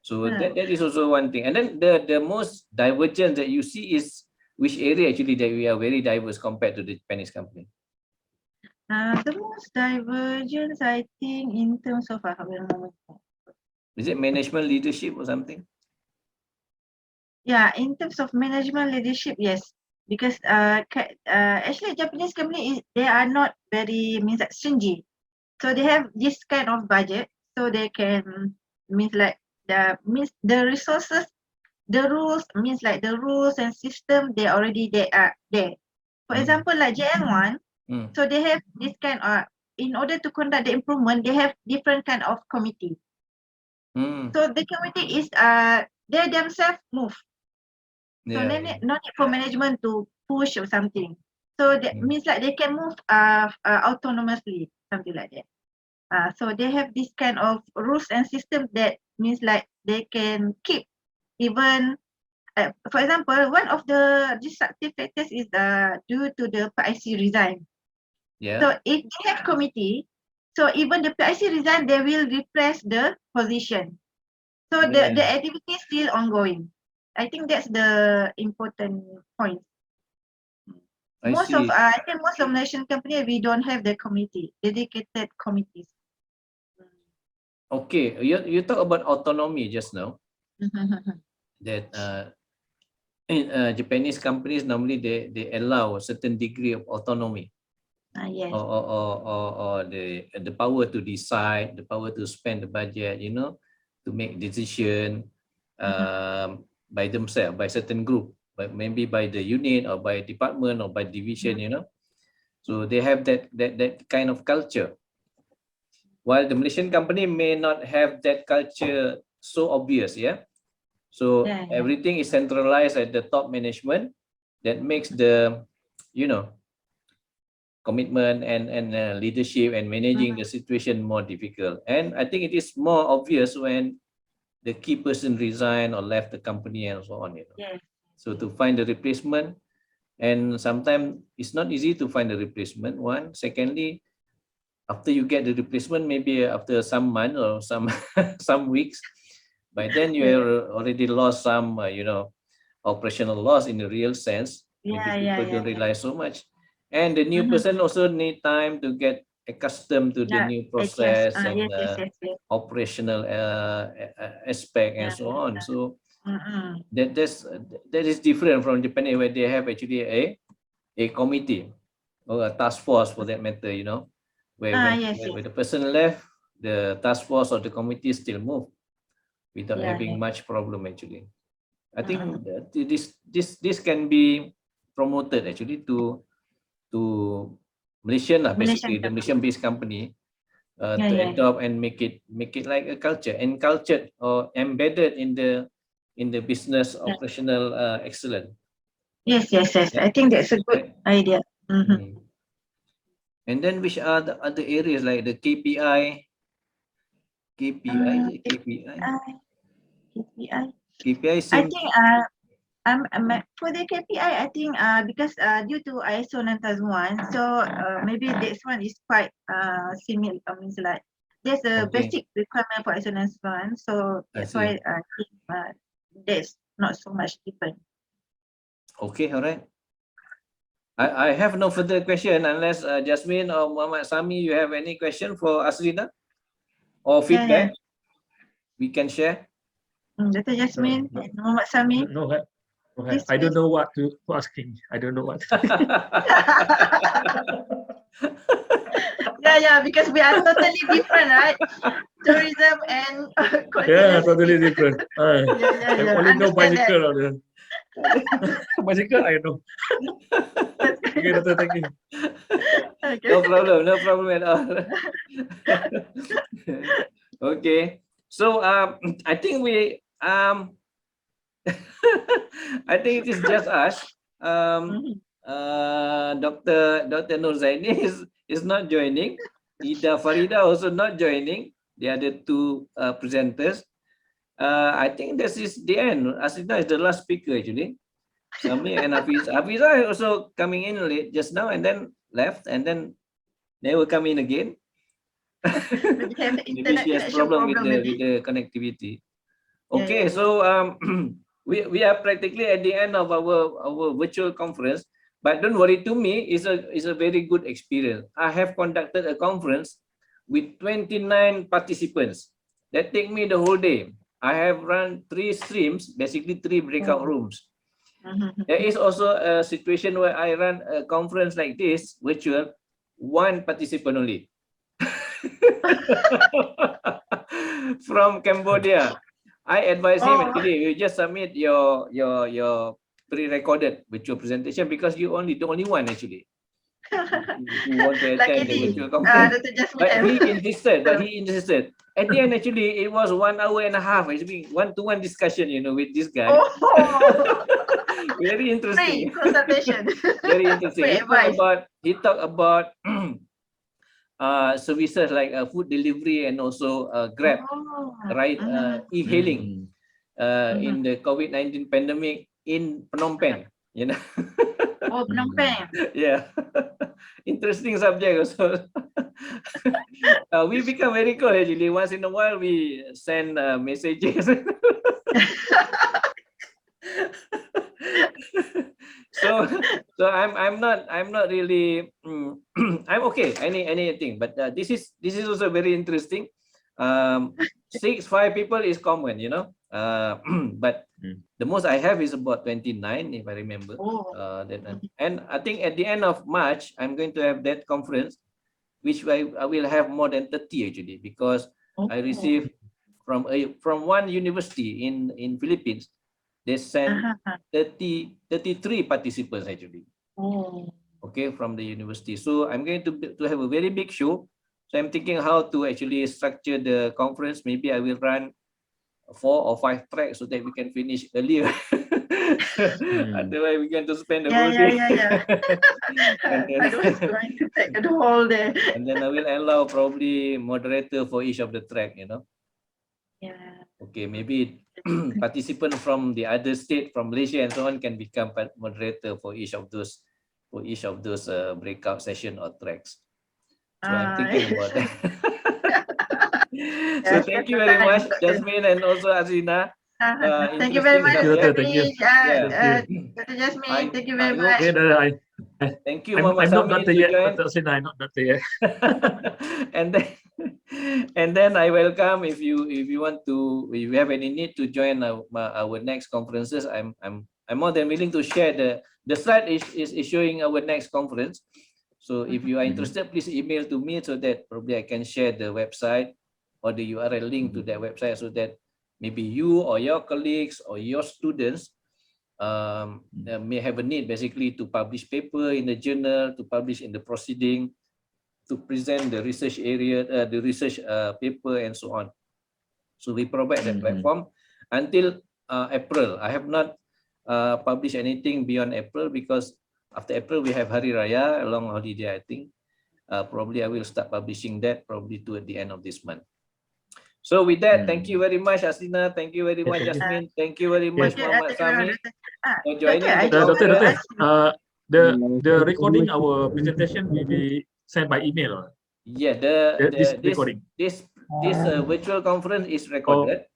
A: So that is also one thing. And then the most divergence that you see is which area actually that we are very diverse compared to the Japanese company.
D: The most divergence, I think, in terms of
A: Is it management leadership or something?
D: Yeah, in terms of management leadership, yes. Because actually Japanese company they are not very means like stingy. So they have this kind of budget, so they can means like the resources, the rules means like the rules and system they already they are there. For example, like JL1, so they have this kind of in order to conduct the improvement, they have different kind of committee. So the committee is they themselves move. So no need for management to push or something. So that means like they can move autonomously, something like that. So they have this kind of rules and system that means like they can keep even, for example, one of the disruptive factors is due to the PIC resign.
A: Yeah.
D: So if they have committee, so even the PIC resign, they will replace the position. So the activity is still ongoing. I think that's the important point.
A: I
D: think most of Malaysian companies, we don't have the committee, dedicated committees.
A: Okay, you talk about autonomy just now. That in Japanese companies normally they allow a certain degree of autonomy.
D: Yes.
A: Or the power to decide, the power to spend the budget, you know, to make decision by themselves, by certain group, but maybe by the unit or by department or by division, you know. So they have that kind of culture. While the Malaysian company may not have that culture so obvious, yeah. So everything is centralized at the top management. That makes the, you know, commitment and leadership and managing the situation more difficult. And I think it is more obvious when the key person resigned or left the company and so on. You know? So to find the replacement, and sometimes it's not easy to find a replacement. One, secondly, after you get the replacement, maybe after some months or some some weeks, by then you have already lost some, you know, operational loss in the real sense. Maybe people don't realize so much. And the new person also need time to get accustomed to the new process and operational aspect and so on. So that is different from Japan, where they have actually a committee or a task force for that matter, you know, where when the person left, the task force or the committee still move without having much problem actually. I think that this can be promoted actually to Malaysian, basically the Malaysian-based company, to adopt and make it like a culture, encultured or embedded in the business operational excellence.
D: Yes. I think that's a good idea.
A: And then which are the other areas like the KPI? KPI.
D: I think for the KPI, I think because due to ISO 9001, so maybe this one is quite similar. Means like there's a basic requirement for ISO 9001, so that's why I think there's not so much different.
A: Okay, all right. I have no further question unless Jasmine or Muhammad Sami, you have any question for Asrina or feedback we can share.
D: Dr. Jasmine, Muhammad Sami.
B: No, I don't know what to asking. I don't know what.
D: Because we are totally different, right? Tourism and
B: totally different. I only know bicycle. Bicycle, I know. Okay, Doctor, thank you.
A: No problem at all. Okay, so I think we I think it is just us. Dr. Nur Zaini is not joining. Ida Farida also not joining. The other two presenters. I think this is the end. Asrina is the last speaker actually. Sami and Hqis. Hqis also coming in late just now and then left and then they will come in again. Maybe she has problem with the connectivity. Okay, so we are practically at the end of our virtual conference. But don't worry, to me, it's a very good experience. I have conducted a conference with 29 participants. That take me the whole day. I have run 3 streams, basically 3 breakout rooms. There is also a situation where I run a conference like this, virtual, 1 participant only. From Cambodia. I advise him actually, you just submit your pre-recorded virtual presentation because you the only one actually who want to attend the virtual conference. But he insisted. At the end, actually, it was 1 hour and a half. Actually, one-to-one discussion, you know, with this guy. Very interesting.
D: Free consultation.
A: Very interesting. He talked about services like food delivery and also Grab, right? E-hailing in the COVID-19 pandemic in Phnom Penh, you know.
D: Oh, Phnom Penh.
A: Yeah, interesting subject also. We become very close actually. Once in a while, we send messages. so I'm not really I'm okay anything, but this is also very interesting. 6-5 people is common, you know, but the most I have is about 29, if I remember. And I think at the end of March I'm going to have that conference, which I will have more than 30 actually, because I received from one university in Philippines. They sent 33 participants actually. Okay, from the university. So I'm going to have a very big show. So I'm thinking how to actually structure the conference. Maybe I will run 4 or 5 tracks so that we can finish earlier. Otherwise, we're going to spend the whole day.
D: And then, I was going to take the whole day.
A: And then I will allow probably moderator for each of the track, you know.
D: Yeah.
A: Okay, maybe participant from the other state, from Malaysia and so on, can become moderator for each of those breakout session or tracks. So I'm thinking about that. So thank you very much, Jasmine, and also Azina.
D: Thank you very much,
B: Thank you.
D: Dr. Jasmine. Thank you very much.
A: Thank you,
B: I'm
A: Mama
B: not
A: Sami,
B: Dr.
A: to
B: yet,
A: join.
B: Dr. Sina, I'm not Dr. yet.
A: and then I welcome if you want to, if you have any need to join our next conferences. I'm more than willing to share the slide is showing our next conference. So if you are interested, please email to me so that probably I can share the website or the URL link to that website, so that maybe you or your colleagues or your students may have a need basically to publish paper in the journal, to publish in the proceeding, to present the research area, the research paper and so on. So we provide that platform until April. I have not published anything beyond April, because after April we have Hari Raya, a long holiday, I think. Probably I will start publishing that probably toward the end of this month. So with that, thank you very much, Asina. Thank you very much, Jasmine. Thank you very much, Muhammad Sami, for joining the conference.
B: The recording, our presentation will be sent by email.
A: Yeah,
B: this recording.
A: This virtual conference is recorded,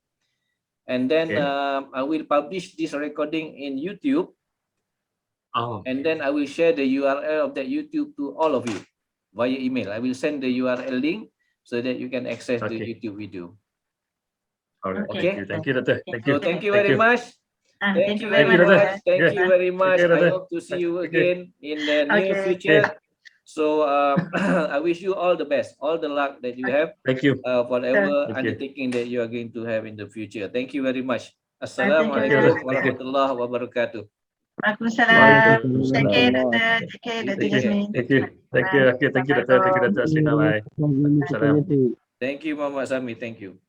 A: and then I will publish this recording in YouTube. And then I will share the URL of that YouTube to all of you via email. I will send the URL link so that you can access the YouTube video.
B: All right.
A: Okay.
B: Thank you, Doctor. Thank you.
A: So thank you very much.
D: Thank you very much.
A: Thank you very much. I hope to see you again in the near future. So I wish you all the best, all the luck that you have.
B: Thank you.
A: Whatever undertaking that you are going to have in the future. Thank you very much. Assalamualaikum warahmatullahi wabarakatuh.
D: Waalaikumsalam. Take care, Doctor. Take care, Dr. Jasmine.
B: Thank you. Thank you, Doctor. Thank you, Dr. Asina. Bye.
A: Thank you, Muhammad Sami. Thank you.